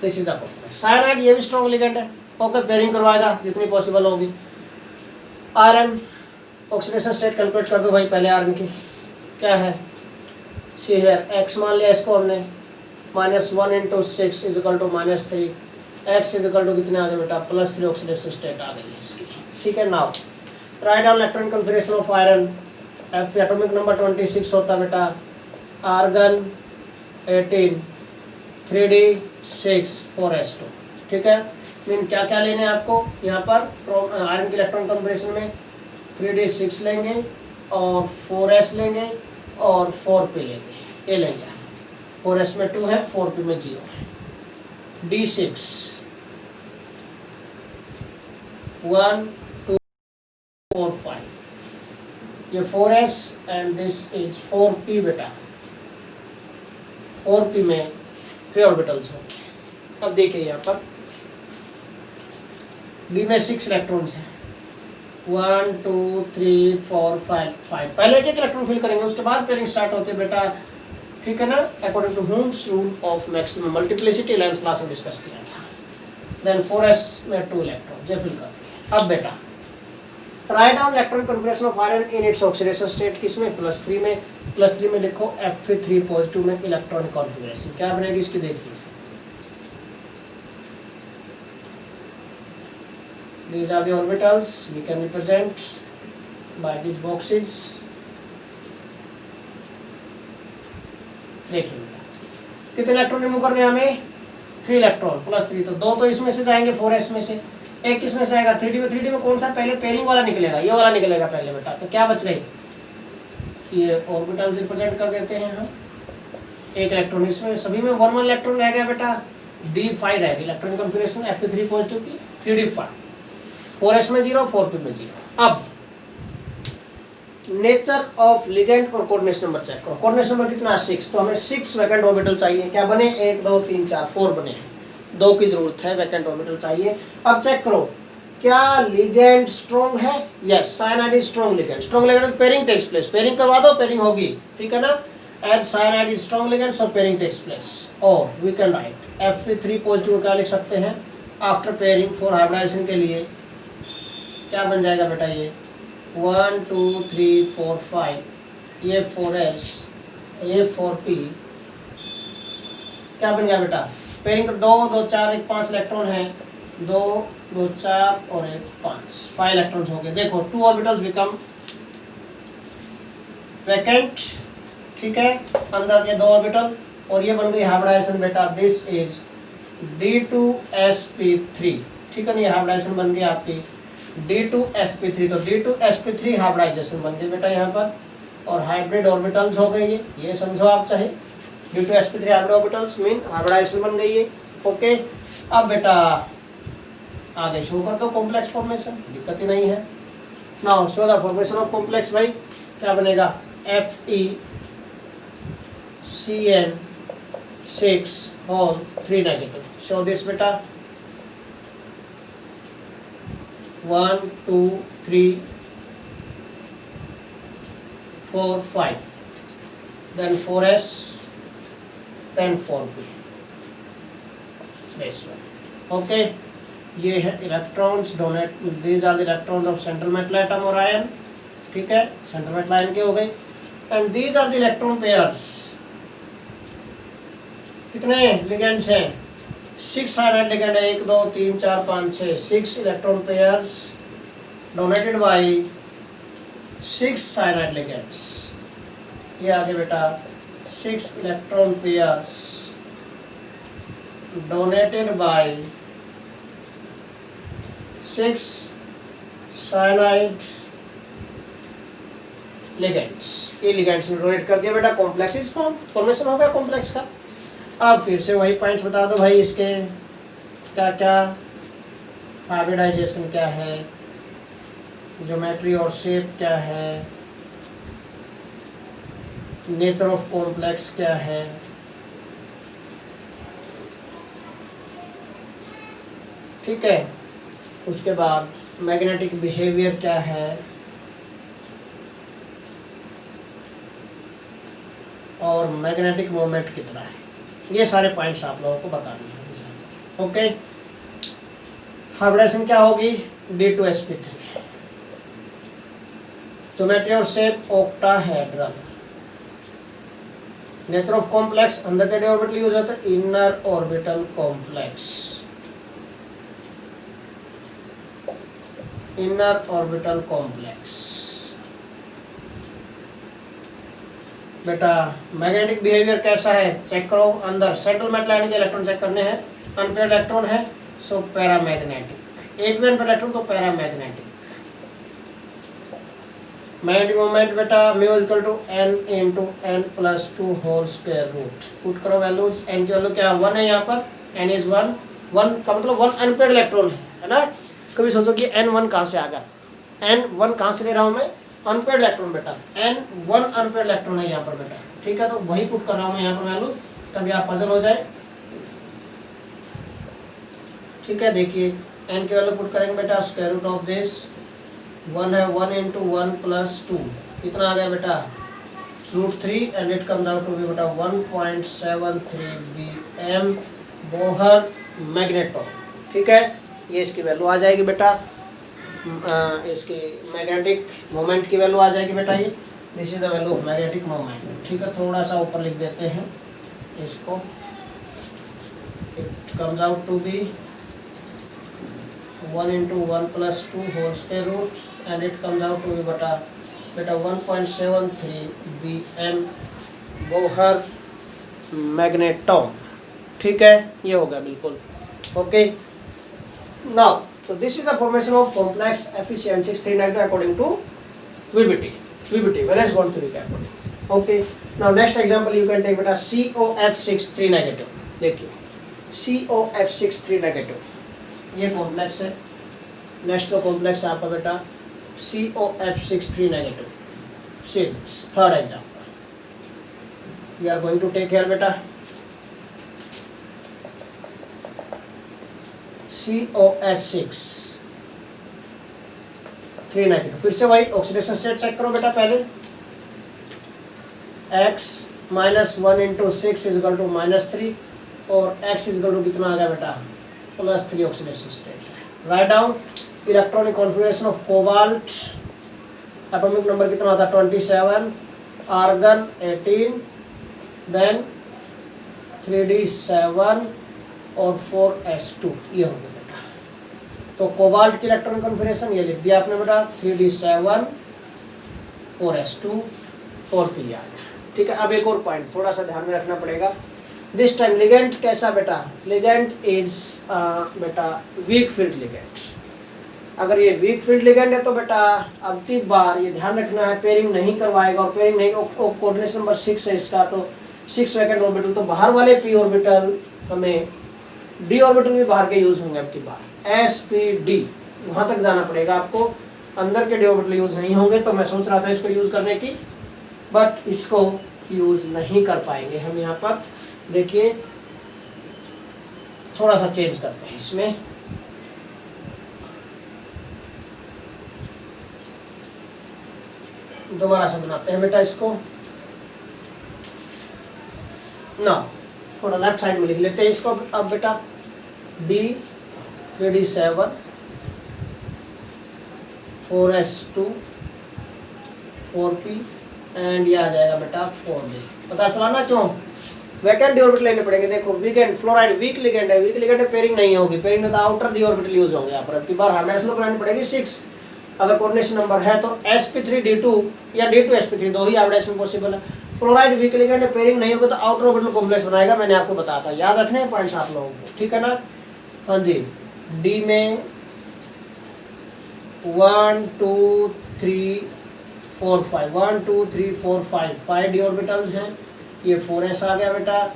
This is the complex. Cyanide ये भी स्ट्रॉन्ग लिगेंड है। ओके, पेयरिंग करवाएगा जितनी पॉसिबल होगी। आयरन ऑक्सीडेशन स्टेट कैलकुलेट कर दो भाई पहले। आयरन की क्या है, सी है एक्स मान लिया इसको हमने, -1 × 6 = -3, एक्स = कितने आ गए बेटा, +3 ऑक्सीडेशन स्टेट आ गई है इसकी। ठीक है, now write down electron configuration of iron. F atomic number 26 होता बेटा, आर्गन 18, 3d6 4s2। ठीक है, मीन क्या क्या लेने हैं आपको यहाँ पर आयरन के इलेक्ट्रॉन कॉन्फिगरेशन में, 3d6 लेंगे और 4s लेंगे और 4p लेंगे, ये लेंगे। 4s में 2 है, 4p में 0 है। d6 1 2 4 5, ये 4s and this is 4p बेटा। 4p में 3 ऑर्बिटल्स होंगे। अब देखिए यहाँ पर डी में 6 इलेक्ट्रॉन्स हैं, 1 2 3 4 5। पहले एक इलेक्ट्रॉन फिल करेंगे, उसके बाद पेयरिंग स्टार्ट होते हैं बेटा। ठीक है ना, according to Hund's rule of maximum multiplicity 11th class में डिस्कस किया था। देन 4s में 2 इलेक्ट्रॉन ये फिल कर दिए। अब बेटा write down electron configuration of iron in its oxidation state, किसमें, +3 में। +3 में लिखो Fe3 पॉजिटिव में इलेक्ट्रॉन कॉन्फिगरेशन क्या बनेगी इसकी, देखिए these are the orbitals we can represent by these boxes। देखिए कितने इलेक्ट्रॉन रिमूव करने हैं हमें, 3 इलेक्ट्रॉन, +3 तो 2 तो इसमें से जाएंगे 4s में से, एक किसमें से आएगा 3d में कौन सा पहले पेयरिंग वाला निकलेगा, ये वाला निकलेगा पहले बेटा। तो क्या बच गई, ये ऑर्बिटल्स रिप्रेजेंट कर देते हैं हम। एक इलेक्ट्रॉन इसमें, सभी में 1 1 इलेक्ट्रॉन रह गया बेटा, d5 रह गया इलेक्ट्रॉन कॉन्फिगरेशन Fe3 पॉजिटिव की, 3d5, 4s में 0, 4p में 0। अब नेचर ऑफ लिगेंड और कोऑर्डिनेशन नंबर चेक करो। कोऑर्डिनेशन नंबर कितना, 6, तो हमें 6 वैकेंट ऑर्बिटल चाहिए। क्या बने, 1 2 3 4 4 बने हैं, 2 की जरूरत है, वैकेंट ऑर्बिटल चाहिए। अब चेक करो क्या लिगेंड स्ट्रॉन्ग है, yes, cyanide is strong ligand. Strong ligand pairing takes place, pairing करवा दो, पेयरिंग होगी। ठीक है ना, as cyanide is strong ligand so pairing takes place. और we can write Fe3 positive क्या लिख सकते हैं, आफ्टर पेयरिंग फॉर हाइब्रिडाइजेशन के लिए क्या बन जाएगा बेटा, ये 1 2 3 4 5, ये 4s, ये 4p, क्या बन गया बेटा, पेयरिंग 2 2 4 1 5 इलेक्ट्रॉन है, 2 2 4 और 1 5, 5 इलेक्ट्रॉन्स हो गए। देखो 2 ऑर्बिटल्स बिकम वैकेंट। ठीक है, अंदर के 2 ऑर्बिटल और ये बन गई हाइब्रिडाइजेशन बेटा, दिस इज d2sp3। ठीक है ना, ये हाइब्रिडाइजेशन बन गई आपकी d2sp3, तो d2sp3 हाइब्रिडाइजेशन बन गई बेटा यहाँ पर, और हाइब्रिड ऑर्बिटल्स हो गई ये समझो आप चाहे, d2sp3 hybrid orbitals mean hybridisation बन गई है। ओके, अब बेटा आगे शो कर दो कॉम्प्लेक्स फॉर्मेशन, दिक्कत ही नहीं है। Now show the formation of complex, भाई क्या बनेगा, FeCN6 whole 3 negative. Show this बेटा, 1 2 3 4 5, then 4s, then 4p, this one। ओके, ये है electrons donate, these are the electrons of central metal atom और आयन। ठीक है, सेंट्रल मेटल आयन के हो गए, and these are the electron pairs. कितने लिगेंड्स हैं, 6 साइनाइड लिगेंड है, 1 2 3 4 5 6, 6 electron pairs donated by 6 cyanide ligands, ये आगे बेटा 6 electron pairs donated by 6 cyanide ligands, ये लिगेंड्स ने डोनेट कर दिया बेटा, कॉम्प्लेक्स इज फॉर्मेशन हो गया कॉम्प्लेक्स का। अब फिर से वही पॉइंट्स बता दो भाई, इसके क्या क्या हाइब्रिडाइजेशन क्या है, ज्योमेट्री और शेप क्या है, नेचर ऑफ कॉम्प्लेक्स क्या है, ठीक है। उसके बाद मैग्नेटिक बिहेवियर क्या है, और मैग्नेटिक मोमेंट कितना है, ये सारे पॉइंट्स आप लोगों को बताने हैं। ओके, हाइब्रिडाइजेशन क्या होगी, D2sp3, ज्योमेट्री और shape octahedral, nature of complex अंदर के डी ऑर्बिटल यूज होता है, inner orbital complex, inner orbital complex. बेटा मैग्नेटिक बिहेवियर कैसा है चेक करो, अंदर सेटलमेंट लाइन के इलेक्ट्रॉन चेक करने हैं, अनपेयर्ड इलेक्ट्रॉन है सो पैरामैग्नेटिक, एक भी अनपेयर्ड इलेक्ट्रॉन तो पैरामैग्नेटिक। मैग्नेटिक मोमेंट बेटा mu equal to n into n plus 2 whole square root, put करो वैल्यूज, n की वैल्यू क्या 1 है, यहाँ पर n इज 1, 1 का मतलब 1 अनपेयर्ड इलेक्ट्रॉन है ना। कभी सोचो कि n 1 कहाँ से आ गया, n 1 कहाँ से ले रहा हूँ मैं, अनपेयर्ड इलेक्ट्रॉन बेटा, n 1 अनपेयर्ड इलेक्ट्रॉन है यहाँ पर बेटा, ठीक है, तो वही पुट कर रहा हूँ मैं यहाँ पर वैल्यू, तभी आप पजल हो जाए, ठीक है। देखिए n की वैल्यू पुट करेंगे बेटा, स्क्वायर रूट ऑफ दिस 1 है, 1 इंटू 1 प्लस 2 कितना आ गया बेटा, √3 and it comes out to be बेटा 1.73 Bm बोहर मैग्नेटॉन, ठीक है। ये इसकी वैल्यू आ जाएगी बेटा, इसकी मैग्नेटिक मोमेंट की वैल्यू आ जाएगी बेटा, ये this is the value of magnetic moment, ठीक है। थोड़ा सा ऊपर लिख देते हैं इसको, it comes out to be 1 into 1 plus 2 whole square root and it comes out to be बेटा 1.73 Bm बोहर मैग्नेटॉन, ठीक है, ये हो गया बिल्कुल okay. Now so this is the formation of complex Fe6 negative according to VBT, valence bond theory का, okay। now next example you can take बेटा COF6 negative, देखिए COF6 negative ये कॉम्प्लेक्स है, नेक्स्ट तो कॉम्प्लेक्स आपका बेटा COF6 negative, third example we are going to take care बेटा COF6 negative, फिर से वही ऑक्सीडेशन स्टेट चेक करो बेटा, पहले x -1 into 6 is equal to -3 और x इज इक्वल टू कितना आ गया बेटा +3 oxidation state. Right down electronic configuration of cobalt, atomic number कितना होता है 27, आर्गन 18, देन 3d7 और 4s2, ये हो गया बेटा। तो कोबाल्ट की इलेक्ट्रॉनिक कॉन्फ़िगरेशन ये लिख दिया आपने बेटा 3d7 4s2 और p आ गया, ठीक है। अब एक और पॉइंट थोड़ा सा ध्यान में रखना पड़ेगा, दिस टाइम लिगेंड कैसा बेटा, लिगेंड इज बेटा वीक फील्ड लिगेंड। अगर ये वीक फील्ड लिगेंड है तो बेटा अब की बार ये ध्यान रखना है पेयरिंग नहीं करवाएगा, और पेयरिंग नहीं, कोऑर्डिनेशन नंबर 6 है इसका, तो 6 वैकेंट ऑर्बिटल, तो बाहर वाले p ऑर्बिटल हमें d ऑर्बिटल भी बाहर के यूज होंगे अब की बार, sp_d वहां तक जाना पड़ेगा आपको, अंदर के d ऑर्बिटल यूज नहीं होंगे। तो मैं सोच रहा था इसको यूज करने की, बट इसको यूज नहीं कर पाएंगे हम यहाँ पर। देखिए थोड़ा सा चेंज करते हैं इसमें, दोबारा से बनाते हैं बेटा इसको ना, थोड़ा लेफ्ट साइड में लिख लेते हैं इसको। अब बेटा D 3d7 4s2 4p and ये आ जाएगा बेटा 4d। पता चला ना क्यों, वैकेंट डी ऑर्बिटल लेने पड़ेंगे। देखो वीकेंड फ्लोराइड वीक लिगेंड है, वीक लिगेंड है, पेयरिंग नहीं होगी, पेयरिंग में तो आउटर डी ऑर्बिटल यूज होंगे यहाँ पर। अब की बार हाइब्रिडाइजेशन बनानी पड़ेगी 6, अगर कोऑर्डिनेशन नंबर है तो sp3d2 या d2sp3 दो ही हाइब्रिडाइजेशन पॉसिबल है। फ्लोराइड वीक लिगेंड पेयरिंग नहीं होगा तो आउटर ऑर्बिटल कॉम्प्लेक्स बनाएगा, मैंने आपको बताया था, याद रखने पॉइंट्स आप लोगों को, ठीक है ना। हाँ जी, डी में 1 2 3 4 5 1 2 3 4 5 5 डी ऑर्बिटल्स हैं। ये 4s आ गया बेटा,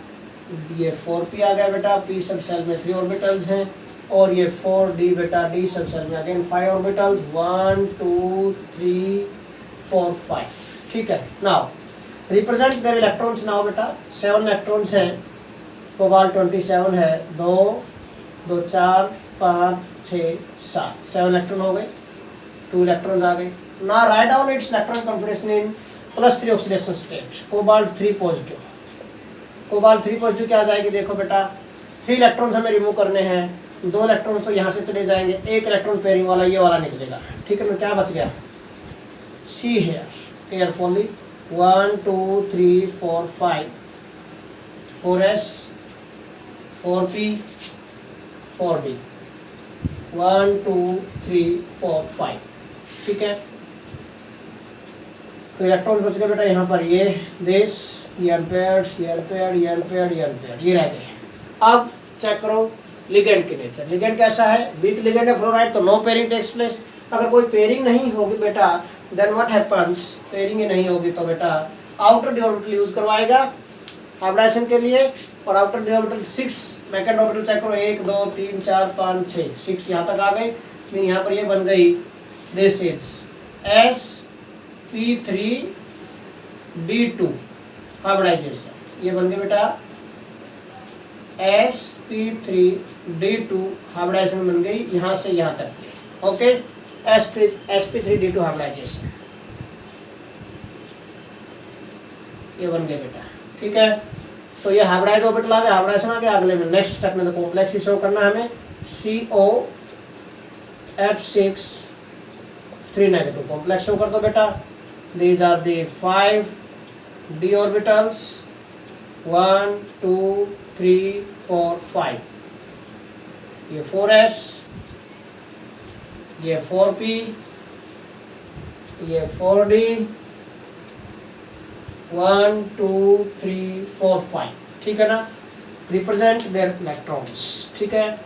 ये 4p आ गया बेटा, p सब सेल में 3 ऑर्बिटल्स हैं, और ये 4d बेटा, d सब सेल में अगेन 5 ऑर्बिटल्स, 1 2 3 4 5, ठीक है। Now represent their electrons now बेटा, 7 इलेक्ट्रॉन्स हैं, कोबाल्ट 27 है, 2 2 4 5 6 7 7 इलेक्ट्रॉन हो गए, 2 इलेक्ट्रॉन्स आ गए। Now write down it's electron configuration in +3 oxidation state, cobalt 3 positive, cobalt 3 positive क्या आ जाएगी, देखो बेटा 3 इलेक्ट्रॉन्स हमें रिमूव करने हैं, 2 इलेक्ट्रॉन्स तो यहाँ से चले जाएंगे, 1 इलेक्ट्रॉन पेयरिंग वाला ये वाला निकलेगा, ठीक है ना। क्या बच गया, see here carefully, 1 2 3 4 5 4s 4p 4d 1 2 3 4 5, ठीक है। तो इलेक्ट्रॉन बच गए बेटा यहाँ पर, ये दिस, ये अनपेयर्ड, ये अनपेयर्ड, ये अनपेयर्ड, ये अनपेयर्ड, ये रह गए। अब चेक करो लिगेंड के नेचर, लिगेंड कैसा है, वीक लिगेंड है फ्लोराइड, तो नो पेयरिंग टेक्स प्लेस। अगर कोई पेयरिंग नहीं होगी बेटा, देन व्हाट हैपेंस, पेयरिंग ही नहीं होगी तो बेटा आउटर डी ऑर्बिटल यूज करवाएगा हाइब्रिडाइजेशन के लिए, और outer d orbital 6 vacant orbital check करो, 1 2 3 4 5 6 6 यहाँ तक आ गई, मीन यहाँ पर ये बन गई, दिस इज sp3d2 हाइब्रिडाइजेशन, ये बन गया बेटा sp3d2 हाइब्रिडाइजेशन बन गई यहाँ से यहाँ तक, ओके। sp3d2 हाइब्रिडाइजेशन ये बन गया बेटा, ठीक है। तो ये हाइब्रिडाइज ऑर्बिटल आ गया, हाइब्रिडाइजेशन आ गया। अगले में नेक्स्ट स्टेप में तो कॉम्प्लेक्स ही शो करना है हमें, COF6 3 नेगेटिव कॉम्प्लेक्स शो कर दो बेटा। These are the 5 d orbitals, 1 2 3 4 5, ये 4s, ये 4p, ये 4d, 1 2 3 4 5, ठीक है ना। रिप्रेजेंट देयर इलेक्ट्रॉन्स, ठीक है।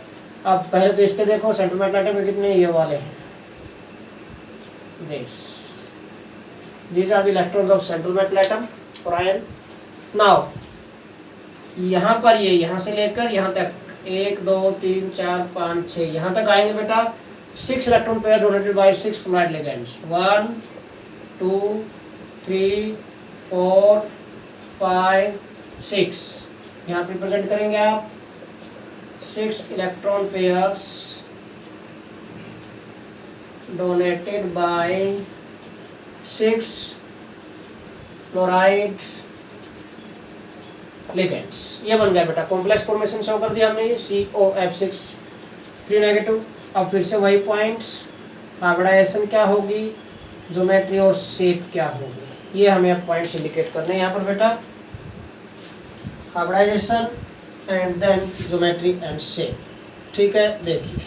अब पहले तो इसके देखो सेंट्रल मेटल एटम में कितने ये वाले हैं, these are the electrons of central metal atom for iron. Now यहाँ पर ये यहाँ से लेकर यहाँ तक 1 2 3 4 5 6 यहाँ तक आएंगे बेटा, 6 electron pair donated by 6 fluoride ligands, 1 2 3 4 5 6, यहाँ रिप्रेजेंट करेंगे आप 6 electron pairs donated by 6 fluoride ligands, ये बन गया बेटा। कॉम्प्लेक्स फॉर्मेशन शो कर दिया हमने, COF6 3 नेगेटिव। अब फिर से वही पॉइंट्स, हाइब्रिडाइजेशन क्या होगी, ज्योमेट्री और शेप क्या होगी, ये हमें अब पॉइंट्स इंडिकेट करने हैं यहाँ पर बेटा, hybridization and then geometry and shape, ठीक है। देखिए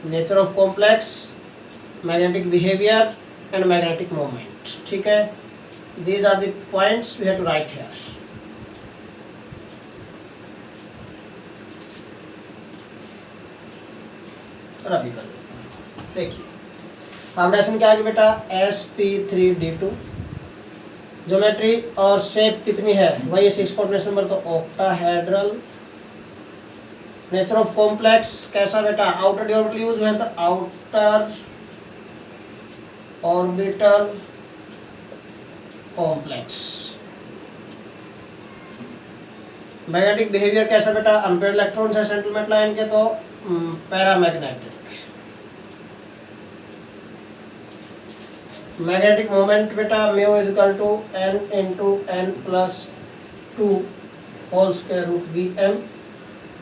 nature of complex, magnetic behaviour and magnetic moment, ठीक है। These are the points we have to write here. अभी कर देखिए हाइब्रिडेशन क्या है बेटा, sp3d2, ज्योमेट्री और शेप कितनी है, वही 6 कोऑर्डिनेट नंबर, तो ऑक्टाहेड्रल। नेचर ऑफ कॉम्प्लेक्स कैसा बेटा, आउटर डी ऑर्बिटल यूज हुए हैं तो outer orbital complex. Magnetic behaviour कैसा बेटा, अनपेयर्ड इलेक्ट्रॉन्स है सेंट्रल मेटल आयन के तो पैरामैग्नेटिक। मैग्नेटिक मोमेंट बेटा mu is equal to n into n plus 2 whole square root bm।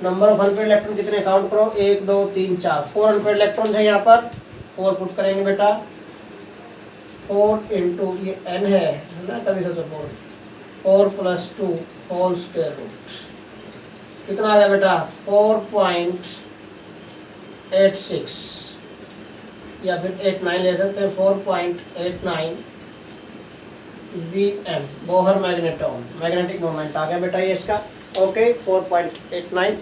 Number of unpaired electron कितने काउंट करो, 1 2 3 4, 4 अनपेयर्ड इलेक्ट्रॉन है यहाँ पर, 4 पुट करेंगे बेटा, 4 इंटू ये n है ना, तभी से 4 प्लस 2 होल स्क्वायर रूट, कितना आ गया बेटा 4.86 या फिर 89 ले सकते हैं, 4.89 BM Bohr magneton, magnetic moment आ गया बेटा ये इसका। ओके 4.89।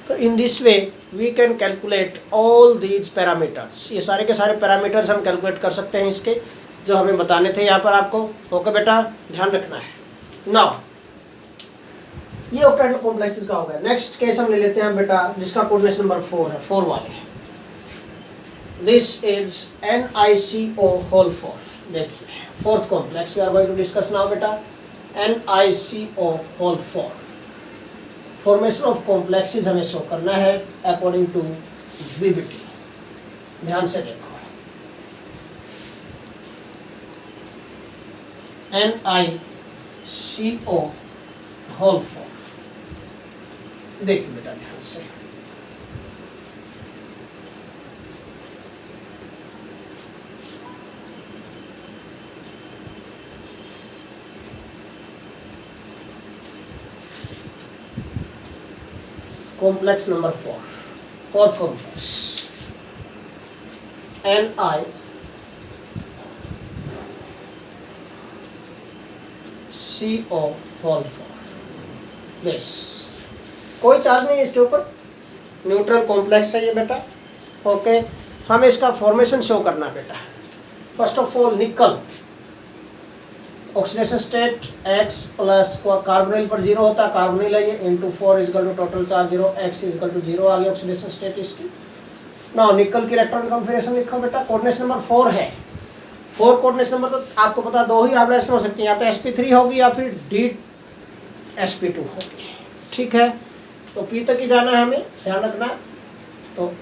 तो in this way we can calculate all these parameters, ये सारे के सारे पैरामीटर्स हम कैलकुलेट कर सकते हैं इसके, जो हमें बताने थे यहाँ पर आपको। ओके बेटा ध्यान रखना है। नाउ ये ऑक्टेट कॉम्प्लेक्सेस का हो गया। नेक्स्ट केस हम ले लेते हैं बेटा जिसका कोऑर्डिनेशन नंबर 4 है, 4 वाले। This is NiCO whole 4। देखिए fourth complex we are going to discuss now बेटा, NiCO whole 4। Formation of complexes हमें शो करना है अकॉर्डिंग टू VBT। ध्यान से देखो, NiCO होल 4। देखिए बेटा ध्यान से, complex number 4, fourth complex NiCO whole 4। This कोई चार्ज नहीं है इसके ऊपर, न्यूट्रल कॉम्प्लेक्स है ये बेटा। ओके हमें इसका फॉर्मेशन शो करना है बेटा। First of all nickel oxidation state X plus carbonyl पर 0 होता है, कार्बोनिल है ये, into 4 equal to total charge 0, X equal to 0 आ गया ऑक्सीडेशन स्टेट इसकी। नाउ निकल की इलेक्ट्रॉन कॉन्फिगरेशन लिखो बेटा, कोऑर्डिनेशन नंबर 4 है। 4 कोऑर्डिनेशन नंबर तो आपको पता 2 ही हाइब्रिडाइजेशन हो सकती है, या तो sp3 होगी या फिर DsP2 होगी। ठीक है तो P तक ही जाना है हमें, ध्यान रखना। तो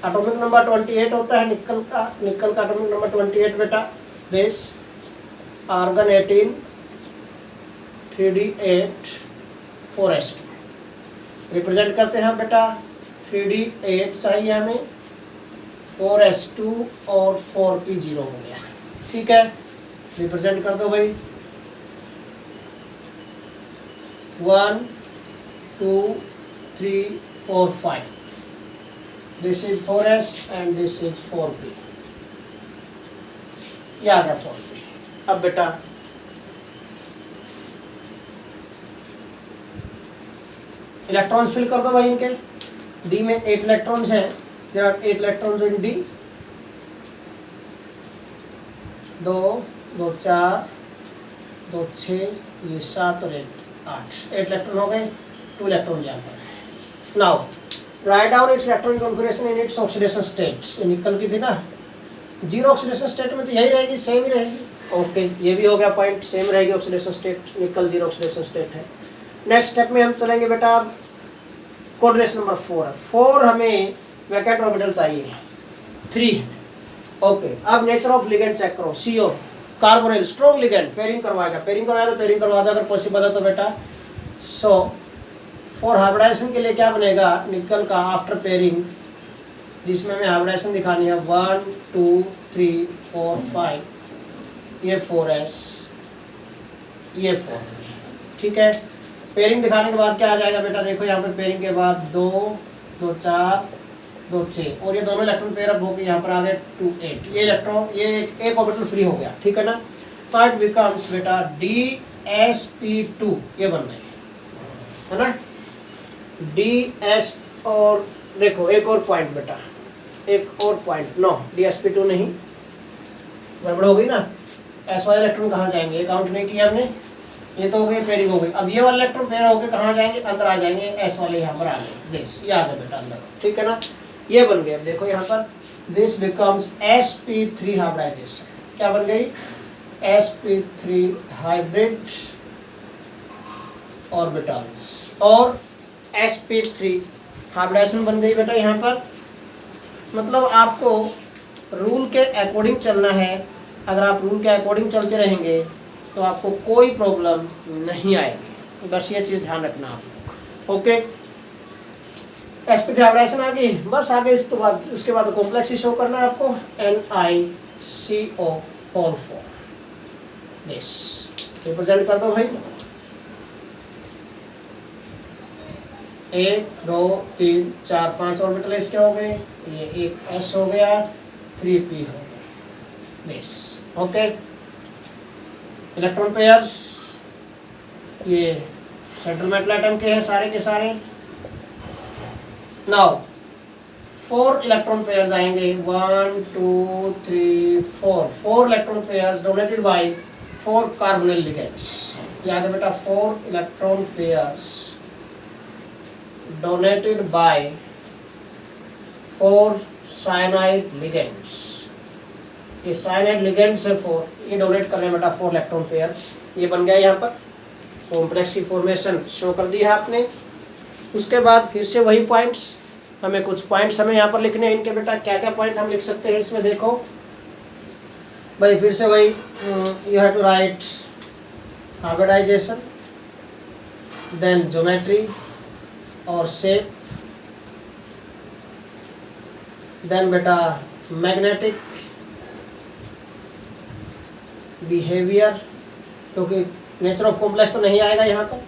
एटॉमिक नंबर 28 होता है निकल का एटॉमिक नंबर 28 बेटा। This argon 18 3d8 4s2 represent करते हैं बेटा। 3d8 चाहिए हमें, 4s2 और 4p0 हो गया। ठीक है रिप्रेजेंट कर दो भाई, 1 2 3 4 5। This is 4s and this is 4p। याद है 4p। अब बेटा इलेक्ट्रॉन्स फिल कर दो भाई इनके। डी में 8 इलेक्ट्रॉन्स हैं, देयर आर 8 इलेक्ट्रॉन्स इन डी। 2 2 4 2 6 ये 7 और 8 इलेक्ट्रॉन हो गए। 2 इलेक्ट्रॉन यहाँ पर। Now write down it's electron configuration in its oxidation states. ये निकल की थी ना, जीरो ऑक्सीडेशन स्टेट में तो यही रहेगी, सेम ही रहेगी। ओके ये भी हो गया पॉइंट, सेम रहेगी ऑक्सीडेशन स्टेट, निकल जीरो ऑक्सीडेशन स्टेट है। नेक्स्ट स्टेप में हम चलेंगे बेटा, कोऑर्डिनेशन नंबर 4 है। 4 हमें वैकेंट ऑर्बिटल चाहिए, 3। ओके अब नेचर ऑफ लिगेंड चेक करो। CO carbonyl strong ligand, pairing करवाएगा, पेयरिंग करवाया तो पेयरिंग करवा दो अगर पॉसिबल है तो बेटा। सो फॉर हाइब्रिडाइजेशन के लिए क्या बनेगा निकल का आफ्टर पेयरिंग, जिसमें हमें हाइब्रिडाइजेशन दिखानी है 1 2 3 4 5, ये 4s ये 4p। ठीक है पेयरिंग दिखाने के बाद क्या आ जाएगा बेटा, देखो यहाँ पर पेयरिंग के बाद 2 2 4 2 6 और ये दोनों इलेक्ट्रॉन पेयर अप होकर यहाँ पर आ गए 2 8। ये इलेक्ट्रॉन ये एक ऑर्बिटल फ्री हो गया। ठीक है ना, तो इट बिकम्स बेटा DsP2 ये बन गई है ना, DS। और देखो एक और पॉइंट बेटा, एक और पॉइंट, नो DsP2 नहीं, गड़बड़ हो गई ना। S वाले इलेक्ट्रॉन कहाँ जाएंगे, ये काउंट नहीं किया हमने, ये तो हो गई पेयरिंग हो गई। अब ये वाले इलेक्ट्रॉन पेयर होकर कहाँ जाएंगे, अंदर आ जाएंगे, S वाले यहाँ पर आ गए, दिस ये आ गए बेटा अंदर। ठीक है ना, ये बन गया। अब देखो यहाँ पर दिस बिकम्स sp3 हाइब्रिडाइजेशन। क्या बन गई, sp3 हाइब्रिड ऑर्बिटल्स और sp3 हाइब्रिडाइजेशन बन गई बेटा यहाँ पर। मतलब आपको रूल के अकॉर्डिंग चलना है। अगर आप रूल के अकॉर्डिंग चलते रहेंगे तो आपको कोई प्रॉब्लम नहीं आएगी, बस ये चीज़ ध्यान रखना आप लोग। ओके sp3 हाइब्रिडाइजेशन आ गई, बस आगे इस तो बाद उसके बाद कॉम्प्लेक्स ही शो करना है आपको, NiCO होल 4। दिस रिप्रेजेंट कर दो भाई, 1 2 3 4 5 ऑर्बिटल इसके हो गए, ये एक S हो गया, 3p हो गए दिस। ओके, इलेक्ट्रॉन पेयर्स ये सेंट्रल मेटल एटम के हैं सारे के सारे। नाउ 4 इलेक्ट्रॉन पेयर्स आएंगे, 1 2 3 4 electron pairs donated by 4 carbonyl ligands. ये आ गया बेटा 4 electron pairs donated by 4 cyanide ligands. ये साइनाइड लिगेंड्स है 4, ये डोनेट कर रहे हैं बेटा 4 इलेक्ट्रॉन पेयर्स। ये बन गया यहाँ पर कॉम्प्लेक्स की फॉर्मेशन शो कर दी है आपने। उसके बाद फिर से वही पॉइंट्स, हमें कुछ पॉइंट्स हमें यहाँ पर लिखने हैं इनके बेटा। क्या क्या पॉइंट हम लिख सकते हैं इसमें देखो भाई, फिर से वही you have to write hybridization, then geometry और शेप, देन बेटा मैग्नेटिक बिहेवियर, क्योंकि नेचर ऑफ कॉम्प्लेक्स तो नहीं आएगा यहाँ पर,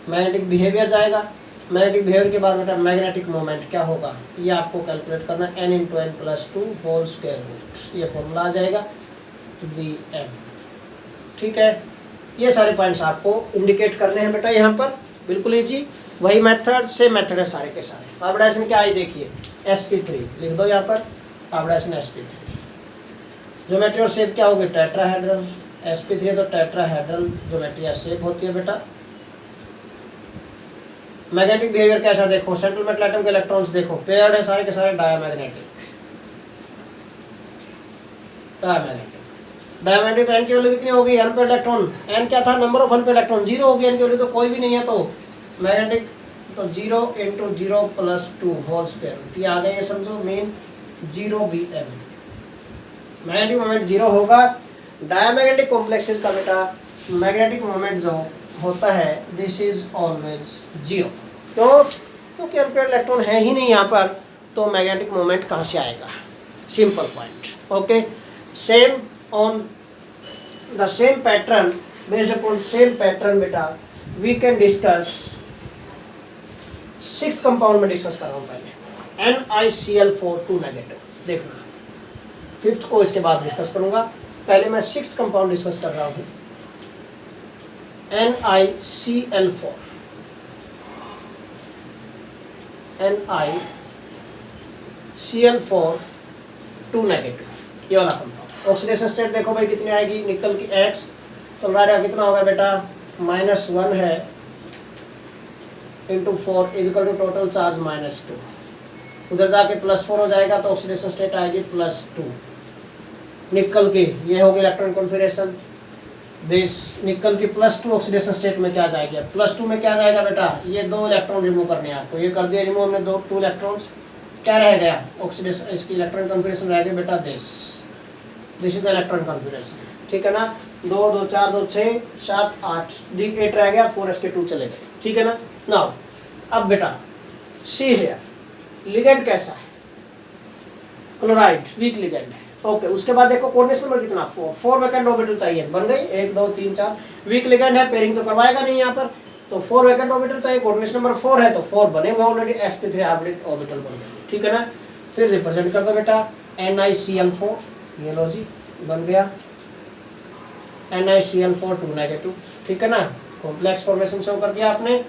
मैग्नेटिक बिहेवियर जाएगा। मैग्नेटिक बिहेवियर के बाद बेटा मैग्नेटिक मोमेंट क्या होगा ये आपको कैलकुलेट करना, n × n + 2 whole square root, ये फॉर्मूला आ जाएगा Bm। ठीक है, ये सारे पॉइंट्स आपको इंडिकेट करने हैं बेटा यहाँ पर, बिल्कुल इजी। वही मेथड से मेथड है सारे के सारे। हाइब्रिडाइजेशन क्या आई देखिए, sp3 लिख दो यहाँ पर, हाइब्रिडाइजेशन sp3। ज्योमेट्री और शेप क्या होगी, टेट्राहेड्रल। sp3 तो टेट्राहेड्रल ज्योमेट्री या शेप होती है बेटा। मैग्नेटिक बिहेवियर कैसा देखो, सेंट्रल मेटल एटम के इलेक्ट्रॉन्स देखो पेयर्ड है सारे के सारे, डायमैग्नेटिक। डायमैग्नेटिक तो n की वैल्यू कितनी होगी, n पे इलेक्ट्रॉन, n क्या था नंबर ऑफ अनपेयर्ड इलेक्ट्रॉन, 0 होगी, n की वैल्यू तो कोई भी नहीं है, तो मैग्नेटिक तो 0 × 0 + 2 होल स्क्वायर रूट, ये आ गया, ये समझो मीन 0 Bm। मैग्नेटिक मोमेंट 0 होगा। डायमैग्नेटिक कॉम्प्लेक्सेस का बेटा मैग्नेटिक मोमेंट जो होता है दिस इज ऑलवेज 0। क्यों, क्योंकि अनपेयर्ड इलेक्ट्रॉन है ही नहीं यहाँ पर, तो मैग्नेटिक मोमेंट कहाँ से आएगा, simple point. Okay, same on the same pattern, based upon same pattern बेटा we can discuss 6th compound में डिस्कस कर रहा हूँ पहले, NiCl4 2 नेगेटिव। देखना 5th को इसके बाद डिस्कस करूंगा, पहले मैं 6th कंपाउंड डिस्कस कर रहा हूँ, NiCl4 2 नेगेटिव, ये वाला कंपाउंड। ऑक्सीडेशन स्टेट देखो भाई कितनी आएगी, निकल की X तो राइट कितना होगा बेटा, -1 है × 4 = टोटल चार्ज -2, उधर जाके +4 हो जाएगा तो ऑक्सीडेशन स्टेट आएगी +2। निकल की ये होगी इलेक्ट्रॉन कॉन्फिगरेशन, दिस निकल की +2 ऑक्सीडेशन स्टेट में क्या जाएगी, +2 में क्या जाएगा बेटा, ये 2 इलेक्ट्रॉन रिमूव करने हैं आपको, ये कर दिया रिमूव हमने 2 इलेक्ट्रॉन्स, क्या रह गया ऑक्सीडेशन, इसकी इलेक्ट्रॉन कॉन्फिगरेशन रह गई बेटा this is the electron configuration. ठीक है ना, 2 2 4 2 6 7 8 8 रह गया, 4sk2 चले गए। ठीक है ना। नाउ अब बेटा सी है लिगेंड कैसा है, क्लोराइड वीक लिगेंड है। ओके, उसके बाद देखो कोऑर्डिनेशन नंबर कितना, 4 वैकेंट ऑर्बिटल चाहिए, बन गई 1 2 3 4। वीक लिगेंड है, पेयरिंग तो करवाएगा नहीं यहाँ पर, तो 4 वैकेंट ऑर्बिटल चाहिए, कोऑर्डिनेशन नंबर 4 है तो 4 बने हुए ऑलरेडी, sp3 हाइब्रिड ऑर्बिटल बन गए। ठीक है ना, फिर रिप्रेजेंट कर दो बेटा NiCl4, ये लो जी बन गया NiCl4 2 नेगेटिव। ठीक है ना, कॉम्प्लेक्स फॉर्मेशन शो कर दिया आपने।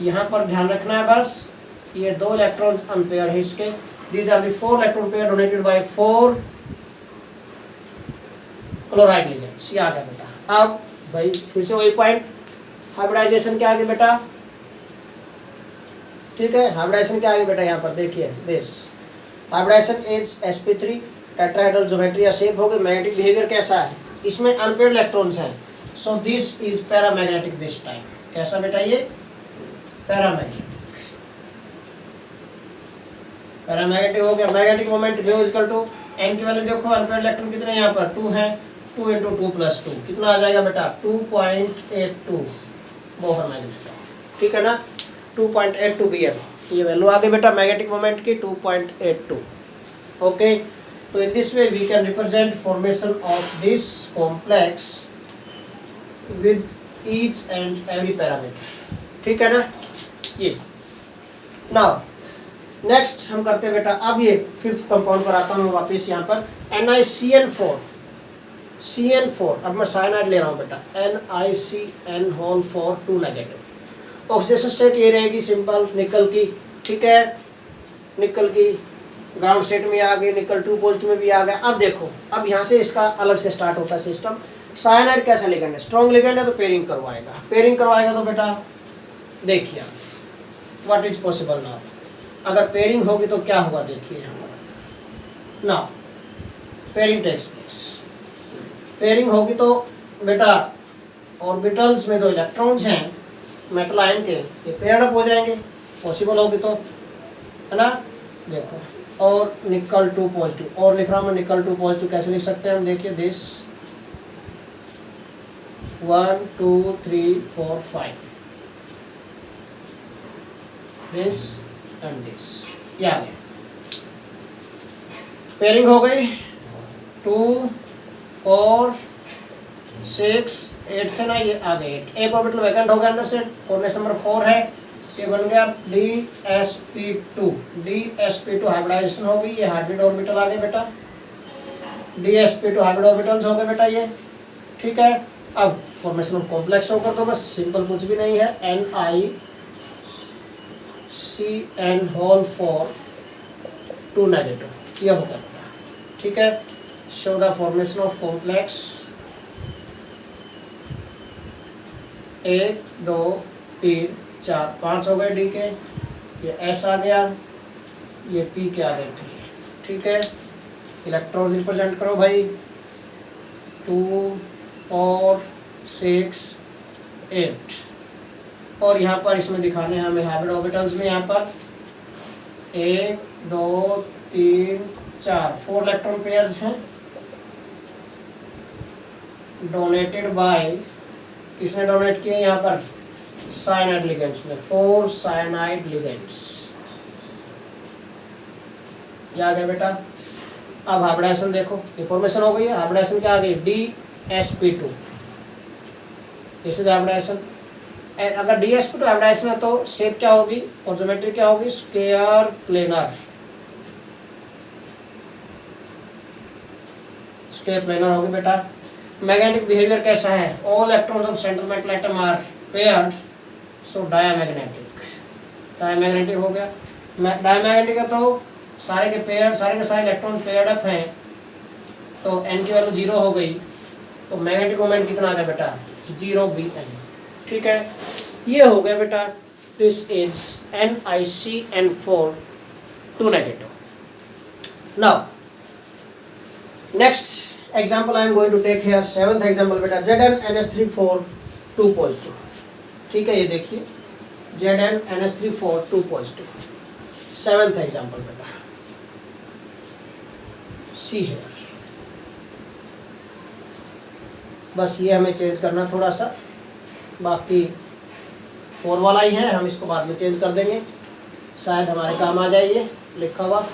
यहाँ पर ध्यान रखना है बस, ये 2 इलेक्ट्रॉन्स अनपेयर्ड है इसके, these are the 4 electron pair donated by 4 chloride ligands. ये आ गया बेटा। अब भाई फिर से वही पॉइंट, हाइब्रिडाइजेशन क्या आ गया बेटा, ठीक है, हाइब्रिडाइजेशन क्या आ गया बेटा, यहाँ पर देखिए this hybridization is sp3 tetrahedral geometry या शेप हो गई। मैग्नेटिक बिहेवियर कैसा है, इसमें अनपेयर्ड इलेक्ट्रॉन्स हैं, so this is paramagnetic this time. कैसा बेटा, ये पैरामैग्नेटिक, पैरामैग्नेटिक हो गया। Magnetic moment mu equal to n की वैल्यू देखो, अनपेयर्ड इलेक्ट्रॉन कितने यहाँ पर 2 है, 2 × 2 + 2 कितना आ जाएगा बेटा 2.82 बोहर मैग्नेट। ठीक है ना, 2.82 Bm, ये वैल्यू आ गई बेटा मैग्नेटिक मोमेंट की 2.82। ओके, तो in this way we can represent formation of this complex with each and every parameter. ठीक है ना। ये नाउ नेक्स्ट हम करते हैं बेटा, अब ये फिफ्थ कंपाउंड पर आता हूँ वापस यहाँ पर NiCN4, CN4, अब मैं साइनाइड ले रहा हूँ बेटा, NiCN4 2 नेगेटिव। ऑक्सीडेशन स्टेट ये रहेगी सिंपल निकल की, ठीक है, निकल की ग्राउंड स्टेट में आ गई, निकल 2 पॉजिटिव में भी आ गया। अब देखो, अब यहाँ से इसका अलग से स्टार्ट होता है सिस्टम। साइनाइड कैसा लिगेंड है, स्ट्रॉन्ग लिगेंड है तो पेयरिंग करवाएगा, पेयरिंग करवाएगा तो बेटा देखिए व्हाट इज पॉसिबल नाउ, अगर पेयरिंग होगी तो क्या होगा देखिए यहाँ पर now, pairing takes place, pairing होगी तो बेटा ऑर्बिटल्स में जो इलेक्ट्रॉन्स हैं मेटल आयन के ये पेयर्ड अप हो जाएंगे, पॉसिबल होगी तो, है ना। देखो और निकल 2 पॉजिटिव, और लिख रहा हूँ मैं निकल 2 पॉजिटिव, कैसे लिख सकते हैं हम, देखिए दिस 1 2 3 4 5 दिस एंड दिस, ये आ गया, पेयरिंग हो गई 2 4 6 8 थे ना, ये आ गए 8, एक ऑर्बिटल वैकेंट हो गया अंदर से, कोऑर्डिनेट नंबर 4 है, ये बन गया DsP2, DsP2 हाइब्रिडाइजेशन हो गई, ये हाइब्रिड ऑर्बिटल आ गए बेटा, DsP2 हाइब्रिड ऑर्बिटल्स हो गए बेटा ये, ठीक है। अब फॉर्मेशन ऑफ कॉम्प्लेक्स होकर तो बस सिंपल कुछ भी नहीं है, NiCN4 2 नेगेटिव, ये हो गया बेटा, ठीक है। Show the formation of complex 1 2 3 4 5 हो गए डी के, ये S आ गया, ये P के आ गए 3, ठीक है। इलेक्ट्रॉन रिप्रेजेंट करो भाई 2 4 6 8, और यहाँ पर इसमें दिखाने हैं हमें हाइब्रिड ऑर्बिटल्स में, यहाँ पर 1 2 3 4 4 इलेक्ट्रॉन पेयर्स हैं, डोनेटेड बाय, किसने डोनेट किए यहाँ पर, साइनाइड लिगेंड्स में, 4 साइनाइड लिगेंड्स, ये आ गया बेटा। अब हाइब्रिडाइजेशन देखो, इंफॉर्मेशन हो गई है, हाइब्रिडाइजेशन क्या आ गई, DsP2, दिस इज हाइब्रिडाइजेशन। अगर DsP2 हाइब्रिडाइजेशन है तो शेप क्या होगी और ज्योमेट्री क्या होगी, स्क्वायर प्लेनर, स्क्वायर प्लेनर होगी बेटा। मैग्नेटिक बिहेवियर कैसा है, all electrons of central metal atom are paired, so diamagnetic, diamagnetic हो गया। डायमैग्नेटिक है तो सारे के पेयर, सारे के सारे इलेक्ट्रॉन पेयर्ड अप हैं, तो n की वैल्यू 0 हो गई, तो मैग्नेटिक मोमेंट कितना आ गया बेटा 0Bn, ठीक है। ये हो गया बेटा, this is NiCN4 2 negative. Now next example I am going to take here, 7th example बेटा, ZnNS3 4 2 पॉजिटिव, ठीक है। ये देखिए ZnNS3 4 2 पॉजिटिव, 7th एग्जाम्पल बेटा, सी है, बस ये हमें चेंज करना थोड़ा सा, बाकी 4 वाला ही है, हम इसको बाद में चेंज कर देंगे, शायद हमारे काम आ जाए। ये लिखा हुआ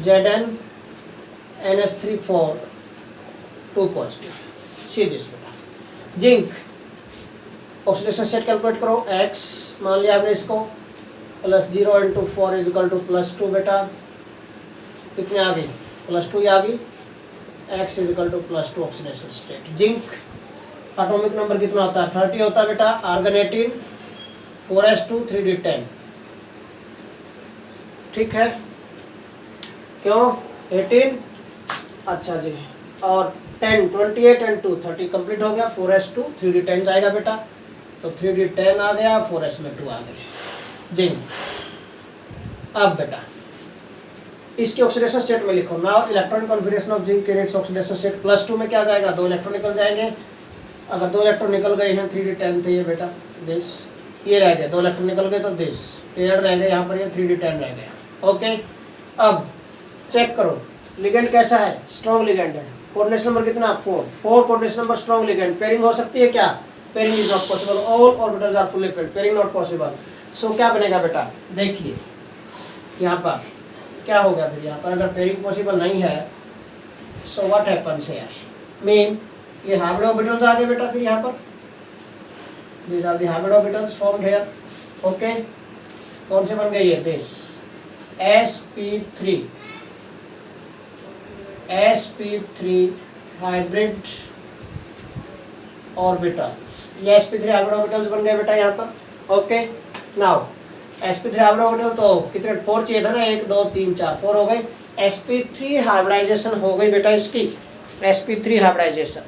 ZnNS3 4 2 पॉजिटिव, सी दिस बेटा। जिंक ऑक्सीडेशन स्टेट कैलकुलेट करो, X मान लिया आपने इसको, +0 × 4 = +2 बेटा, कितने आ गई +2 ही आ गई, X = +2 oxidation state. Zinc atomic number कितना होता है 30 होता है बेटा, आर्गन 18 4s2 3d10, ठीक है। क्यों 18, अच्छा जी, और 10 28 × 2 30 कंप्लीट हो गया, 4s2 3d10 जाएगा बेटा, तो 3d10 आ गया, 4s में 2 आ गए जिंक। अब बेटा इसके ऑक्सीडेशन स्टेट में लिखो, now electronic configuration of zinc in its oxidation state, +2 में क्या जाएगा, 2 इलेक्ट्रॉन निकल जाएंगे। अगर 2 इलेक्ट्रॉन निकल गए हैं 3d10 थे ये बेटा, दिस ये रह गया, 2 इलेक्ट्रॉन निकल गए तो दिस पेयर रह गया, यहाँ पर ये 3d10 रह गया, ओके। अब चेक करो लिगेंड कैसा है, स्ट्रॉन्ग लिगेंड है, कोऑर्डिनेशन नंबर कितना 4 coordination number, strong ligand, pairing हो सकती है क्या, pairing is not possible, all orbitals are fully filled, pairing not possible. So क्या बनेगा बेटा, देखिए यहाँ पर क्या होगा, फिर यहाँ पर अगर पेयरिंग पॉसिबल नहीं है, so what happens here, mean ये हाइब्रिड ऑर्बिटल्स आ गए बेटा, फिर यहाँ पर these are the hybrid orbitals formed here, okay. कौन से बन गई है, दिस sp3 हाइब्रिड ऑर्बिटल्स, ये sp3 हाइब्रिड ऑर्बिटल्स बन गए बेटा यहाँ पर। Okay, now sp3 hybrid orbital तो कितने 4 चाहिए था ना, 1 2 3 4 4 हो गए। sp3 हाइब्रिडाइजेशन हो गई बेटा इसकी, sp3 हाइब्रिडाइजेशन।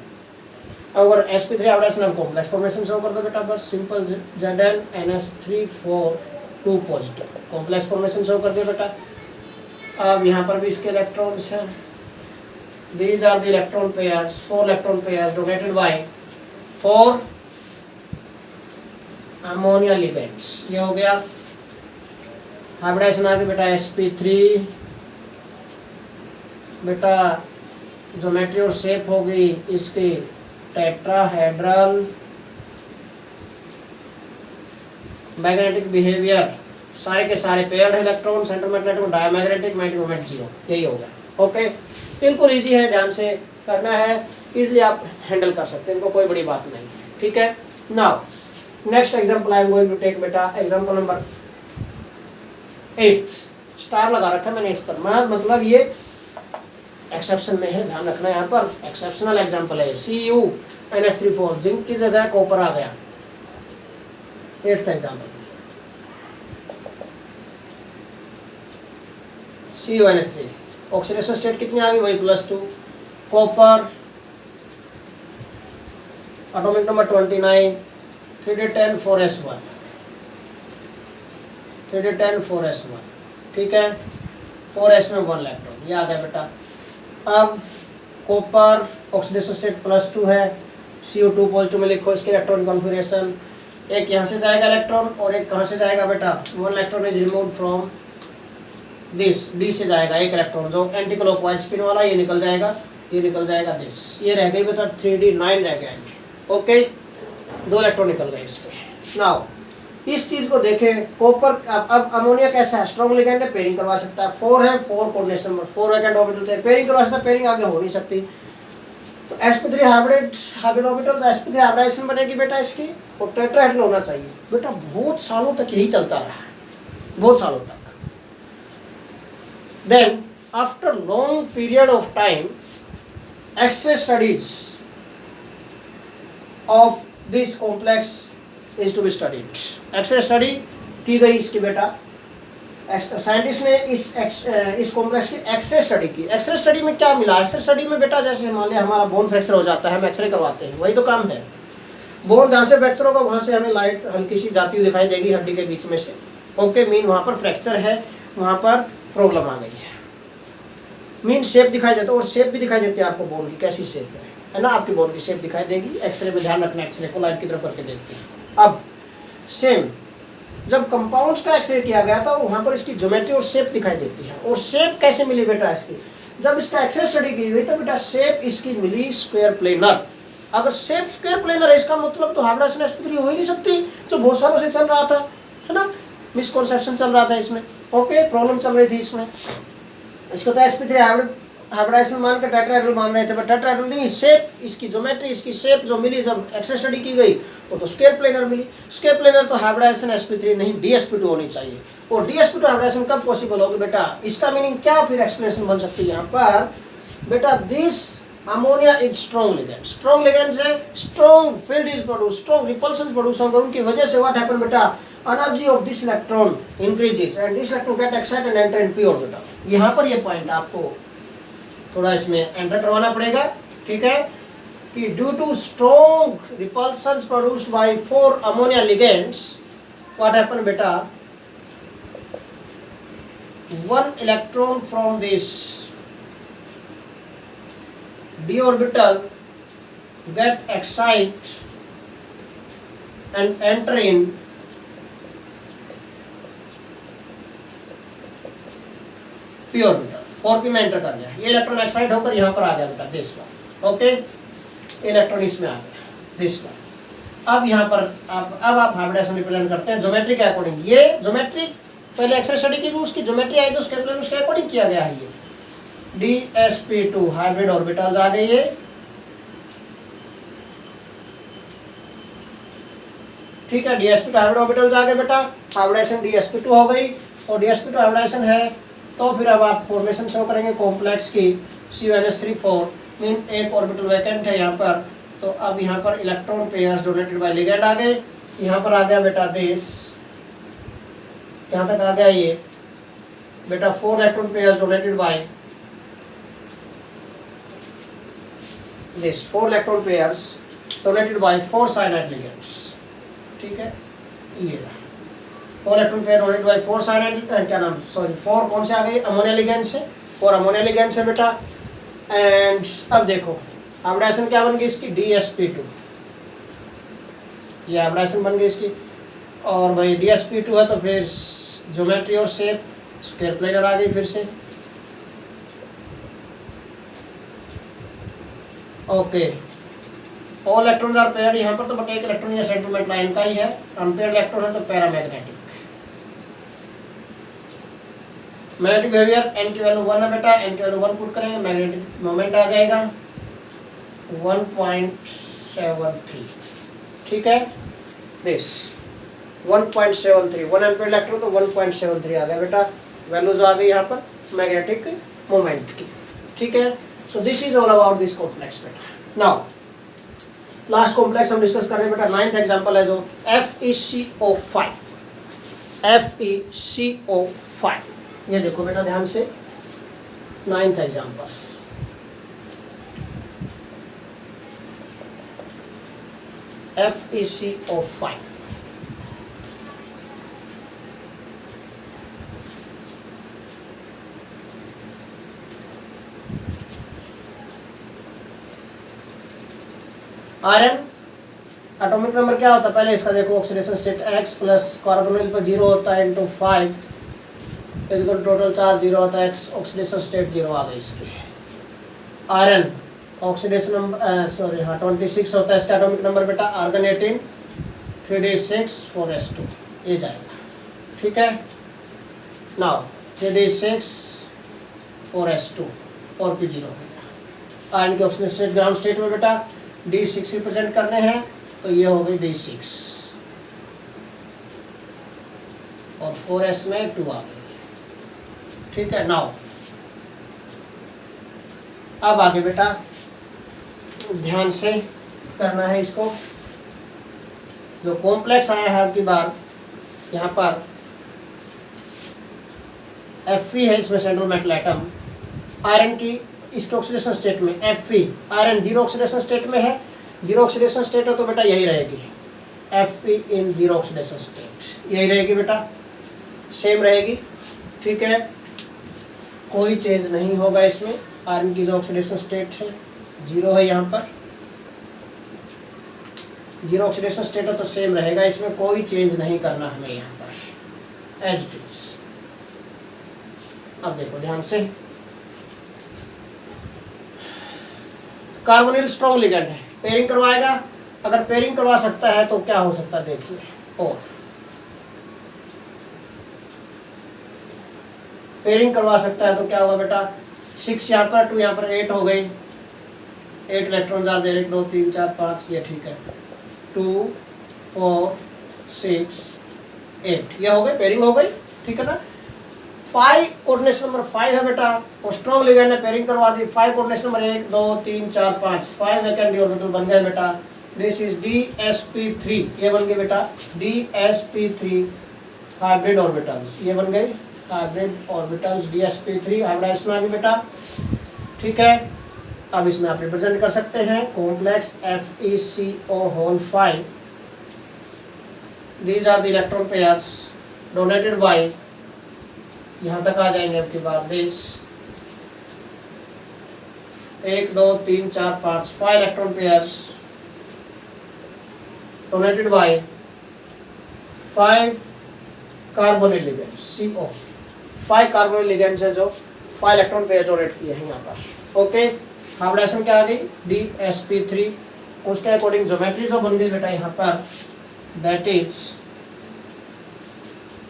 अगर sp3 हाइब्रिडाइजेशन हम कॉम्प्लेक्स फॉर्मेशन शो कर दो बेटा, बस simple Zn NS3 4 2 positive complex formation show कर दिया बेटा। अब यहाँ पर भी इसके इलेक्ट्रॉन्स हैं, these are the electron pairs, 4 electron pairs donated by 4 ammonia ligands। ये हो गया हाइब्रिडाइजेशन आ गया बेटा sp3 बेटा, ज्योमेट्री और शेप हो गई इसकी टेट्राहेड्रल। मैग्नेटिक बिहेवियर सारे के सारे paired electron, centre magnetic diamagnetic, magnetic moment 0, यही हो गया। ओके, बिल्कुल इजी है, ध्यान से करना है, इजीली आप हैंडल कर सकते हैं, इनको कोई बड़ी बात नहीं। ठीक है, now next example I am going to take बेटा, एग्जांपल नंबर 8। स्टार लगा रखा मैंने इस पर, मतलब ये एक्सेप्शन में है, ध्यान रखना यहाँ पर, एक्सेप्शनल एग्जांपल है। CuNS3 4 जिंक की जगह कॉपर आ गया, 8th example. CuNS3 oxidation state कितनी आ गई, वही +2, copper atomic number 29, 3d10 4s1, 3d10 4s1, ठीक है, 4s में 1 इलेक्ट्रॉन, ये आ गया बेटा। अब कॉपर ऑक्सीडेशन स्टेट +2 है, CO2 पॉजिटिव में लिखो इसके इलेक्ट्रॉन कॉन्फिगरेशन, एक यहाँ से जाएगा इलेक्ट्रॉन और एक कहाँ से जाएगा बेटा, 1 electron is removed from this, D से जाएगा एक इलेक्ट्रॉन जो एंटी क्लॉकवाइज स्पिन वाला, ये निकल जाएगा, ये निकल जाएगा दिस, ये रह गई बेटा 3d9 रह गया। ओके, 2 इलेक्ट्रॉन निकल गए इसके। नाउ इस चीज को देखें, कॉपर अब अमोनिया कैसा है, स्ट्रॉन्ग लिगेंड है, पेयरिंग करवा सकता है, 4 है, 4 कोऑर्डिनेशन नंबर 4 वैकेंट ऑर्बिटल से पेयरिंग करवा सकता है, पेयरिंग आगे हो नहीं सकती। तो sp3 हाइब्रिड ऑर्बिटल, तो sp3 हाइब्रिडाइजेशन बनेगी बेटा इसकी, और टेट्राहेड्रल होना चाहिए बेटा। बहुत सालों तक यही चलता रहा, बहुत सालों तक। Then after long period of time, X-ray studies of this complex is to be studied। X-ray study की गई इसकी बेटा, साइंटिस्ट ने इस कॉम्प्लेक्स की एक्सरे स्टडी की। एक्सरे स्टडी में क्या मिला, एक्सरे स्टडी में बेटा जैसे मान लिया हमारा बोन फ्रैक्चर हो जाता है, हम एक्सरे करवाते हैं, वही तो काम है। बोन जहाँ से फ्रैक्चर होगा वहाँ से हमें लाइट हल्की सी जाती हुई दिखाई देगी हड्डी के बीच में से। ओके, मीन वहाँ पर फ्रैक्चर है, वहाँ पर प्रॉब्लम आ गई है, मीन शेप दिखाई देता है, और शेप भी दिखाई देती है आपको बोन की कैसी शेप है ना, आपकी बोन की शेप दिखाई देगी। एक्सरे में ध्यान रखना, एक्सरे को लाइट की तरफ करके देखते हैं। अब सेम जब कंपाउंड्स का एक्सरे किया गया था वहाँ पर इसकी ज्योमेट्री और शेप दिखाई देती है। और शेप कैसे मिली बेटा इसकी, जब इसका एक्सरे स्टडी की हुई तो बेटा शेप इसकी मिली स्क्वायर प्लेनर। अगर शेप स्क्वायर प्लेनर है इसका मतलब तो हाइब्रिडाइजेशन sp3 हो ही नहीं सकती, जो बहुत सालों से चल रहा था, है ना, मिसकॉन्सेप्शन चल रहा था इसमें। ओके, प्रॉब्लम चल रही थी इसमें। इसको तो sp3 हाइब्रिडाइजेशन मान के टेट्राहेड्रल मान रहे थे, बट टेट्राहेड्रल नहीं, शेप इसकी ज्योमेट्री इसकी शेप जो मिली जब एक्सरे स्टडी की गई वो तो स्क्वायर प्लेनर मिली। स्क्वायर प्लेनर तो हाइब्रिडाइजेशन sp3 नहीं dsp2 होनी चाहिए। और dsp2 हाइब्रिडाइजेशन कब पॉसिबल होगी बेटा, इसका मीनिंग क्या फिर एक्सप्लेनेशन बन सकती है यहाँ पर बेटा, this ammonia is strong ligand. Strong ligand से strong field is produce, strong repulsion produce होंगे, उनकी वजह से व्हाट हैपन बेटा, energy of this electron increases and this electron get excited and enter in p orbital. यहाँ पर ये point आपको थोड़ा इसमें एंटर करवाना पड़ेगा, ठीक है, कि due to strong repulsions produced by 4 ammonia ligands what happen बेटा, 1 electron from this d orbital get excite and enter in p orbital। 4p में एंटर कर गया, ये इलेक्ट्रॉन एक्साइट होकर यहाँ पर आ गया बेटा दिस वन। ओके, इलेक्ट्रॉन इसमें आ गया दिस वन। अब यहाँ पर अब आप हाइब्रिडाइजेशन रिप्रेजेंट करते हैं ज्योमेट्री के अकॉर्डिंग। ये ज्योमेट्री पहले एक्सरे स्टडी की, उसकी ज्योमेट्री आई तो उसके अकॉर्डिंग किया गया है। ये dsp2 हाइब्रिड ऑर्बिटल्स आ गई है, ठीक है, dsp2 हाइब्रिड ऑर्बिटल्स आ गए बेटा, हाइब्रिडाइजेशन dsp2 हो गई। और DsP2 हाइब्रिडाइजेशन है तो फिर अब आप फॉर्मेशन शो करेंगे कॉम्प्लेक्स की CuNH3 4 मीन एक ऑर्बिटल वैकेंट है यहाँ पर। तो अब यहाँ पर electron pairs donated by ligand आ गए। यहाँ पर आ गया बेटा दिस, यहाँ तक आ गया ये बेटा 4 electron pairs donated by this 4 electron pairs donated by 4 cyanide ligands. ठीक है, ये 4 electron pair donated by 4 cyanide, क्या नाम, सॉरी 4 कौन से आ गए, अमोनिया लिगेंड से, और अमोनिया लिगेंड से बेटा। एंड अब देखो हाइब्रिडाइजेशन क्या बन गई इसकी, DsP2, ये हाइब्रिडाइजेशन बन गई इसकी। और भाई DsP2 है तो फिर ज्योमेट्री और शेप स्क्वायर प्लेजर आ गई फिर से। Okay, all electrons are paired यहाँ पर, तो बट एक इलेक्ट्रॉन या सेंट्रोमेट लाइन का ही है, अनपेयर्ड इलेक्ट्रॉन है तो पैरामैग्नेटिक। मैग्नेटिक बिहेवियर, n की वैल्यू 1 है बेटा, n की वैल्यू 1 पुट करेंगे, मैग्नेटिक मोमेंट आ जाएगा 1.73। ठीक है, दिस 1.73, 1 एम्पीयर इलेक्ट्रॉन तो 1.73 आ गया बेटा, वैल्यू जो आ गई यहाँ पर मैग्नेटिक मोमेंट की। ठीक है, सो this is all about this complex बेटा। नाउ लास्ट कॉम्प्लेक्स हम डिस्कस कर रहे हैं बेटा, 9th एग्जांपल है जो FeCO5, FeCO5। ये देखो बेटा ध्यान से, 9th example, FeCO5। Iron atomic number क्या होता है, पहले इसका देखो, oxidation state X plus carbonyl पर 0 होता है इंटू 5 इक्वल टोटल चार्ज 0 होता है, X ऑक्सीडेशन स्टेट 0 आ गई इसकी। आयरन ऑक्सीडेशन नंबर सॉरी हाँ 26 होता है इसका एटॉमिक नंबर बेटा, आर्गन 18 3d6 4s2 ये जाएगा। ठीक है, नाउ 3d6 4s2 और भी 0 हो गया। आयरन के ऑक्सीडेशन स्टेट ग्राउंड स्टेट में बेटा D6 रिप्रेजेंट करने हैं तो ये हो गई D6 और 4s में 2 आ गई। ठीक है, नाउ अब आगे बेटा ध्यान से करना है इसको, जो कॉम्प्लेक्स आया है आपकी बार यहाँ पर Fe है, इसमें सेंट्रल मेटल एटम, आयरन की इसके ऑक्सीडेशन स्टेट में Fe, iron zero oxidation state में है, जीरो ऑक्सीडेशन स्टेट है तो बेटा यही रहेगी, Fe in zero oxidation state यही रहेगी बेटा, सेम रहेगी। ठीक है, कोई चेंज नहीं होगा इसमें, आयरन की जो ऑक्सीडेशन स्टेट है 0 है, यहाँ पर जीरो ऑक्सीडेशन स्टेट है तो सेम रहेगा, इसमें कोई चेंज नहीं करना हमें यहाँ पर, एज इट इज। अब देखो ध्यान से, कार्बोनिल स्ट्रॉन्ग लिगेंड है, पेयरिंग करवाएगा, अगर पेयरिंग करवा सकता है तो क्या हो सकता है देखिए, और पेयरिंग करवा सकता है तो क्या होगा बेटा, 6 यहाँ पर 2 यहाँ पर 8 हो गई, 8 इलेक्ट्रॉन आ दे रहे, 1 2 3 4 5 ये ठीक है, 2 4 6 8 ये हो गई, पेयरिंग हो गई। ठीक है ना, 5 कोऑर्डिनेशन नंबर 5 है बेटा, और स्ट्रॉन्ग लिगेंड ने पेयरिंग करवा दी, 5 कोऑर्डिनेशन नंबर 1 2 3 4 5 5 वैकेंट ऑर्बिटल बन गए बेटा, दिस इज DsP3 ये बन गए बेटा, DsP3 हाइब्रिड ऑर्बिटल्स, ये बन गए हाइब्रिड ऑर्बिटल्स, DsP3 हाइब्रिडाइजेशन आ गई बेटा। ठीक है, अब इसमें आप रिप्रेजेंट कर सकते हैं complex FeCO5, these are the electron pairs donated by, यहाँ तक आ जाएंगे आपके बाद this 1 2 3 4 5 5 electron pairs donated by 5 carbonyl ligands CO, 5 carbonyl ligands है जो 5 इलेक्ट्रॉन पेयर्स डोनेट किए हैं यहाँ पर। ओके, हाइब्रिडाइजेशन क्या आ गई, DsP3, उसके अकॉर्डिंग ज्योमेट्री जो बन गई बेटा यहाँ पर, that is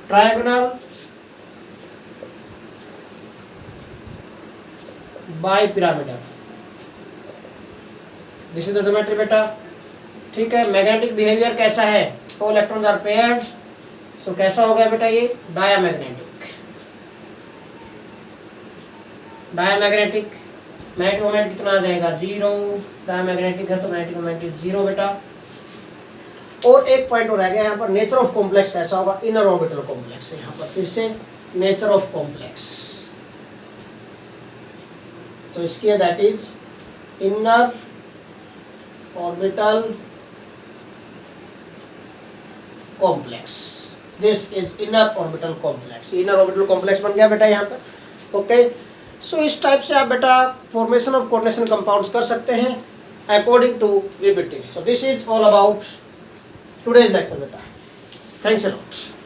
triangular by pyramidal, this is the geometry बेटा। ठीक है, मैग्नेटिक बिहेवियर कैसा है, तो इलेक्ट्रॉन्स आर पेयर्ड, सो कैसा हो गया बेटा ये, डायामैग्नेटिक। डायमैग्नेटिक, मैग्नेटिक मोमेंट कितना आ जाएगा 0, डायमैग्नेटिक है तो मैग्नेटिक मोमेंट इज 0 बेटा। और एक पॉइंट और रह गया यहाँ पर, नेचर ऑफ कॉम्प्लेक्स कैसा होगा, इनर ऑर्बिटल कॉम्प्लेक्स है यहाँ पर, फिर से नेचर ऑफ कॉम्प्लेक्स, तो इसकी that is inner orbital complex, this is inner orbital complex, inner orbital complex बन गया बेटा यहाँ पर। ओके, सो इस टाइप से आप बेटा फॉर्मेशन ऑफ कोऑर्डिनेशन कंपाउंड्स कर सकते हैं according to VBT। So this is all about today's lecture beta. Thanks a lot.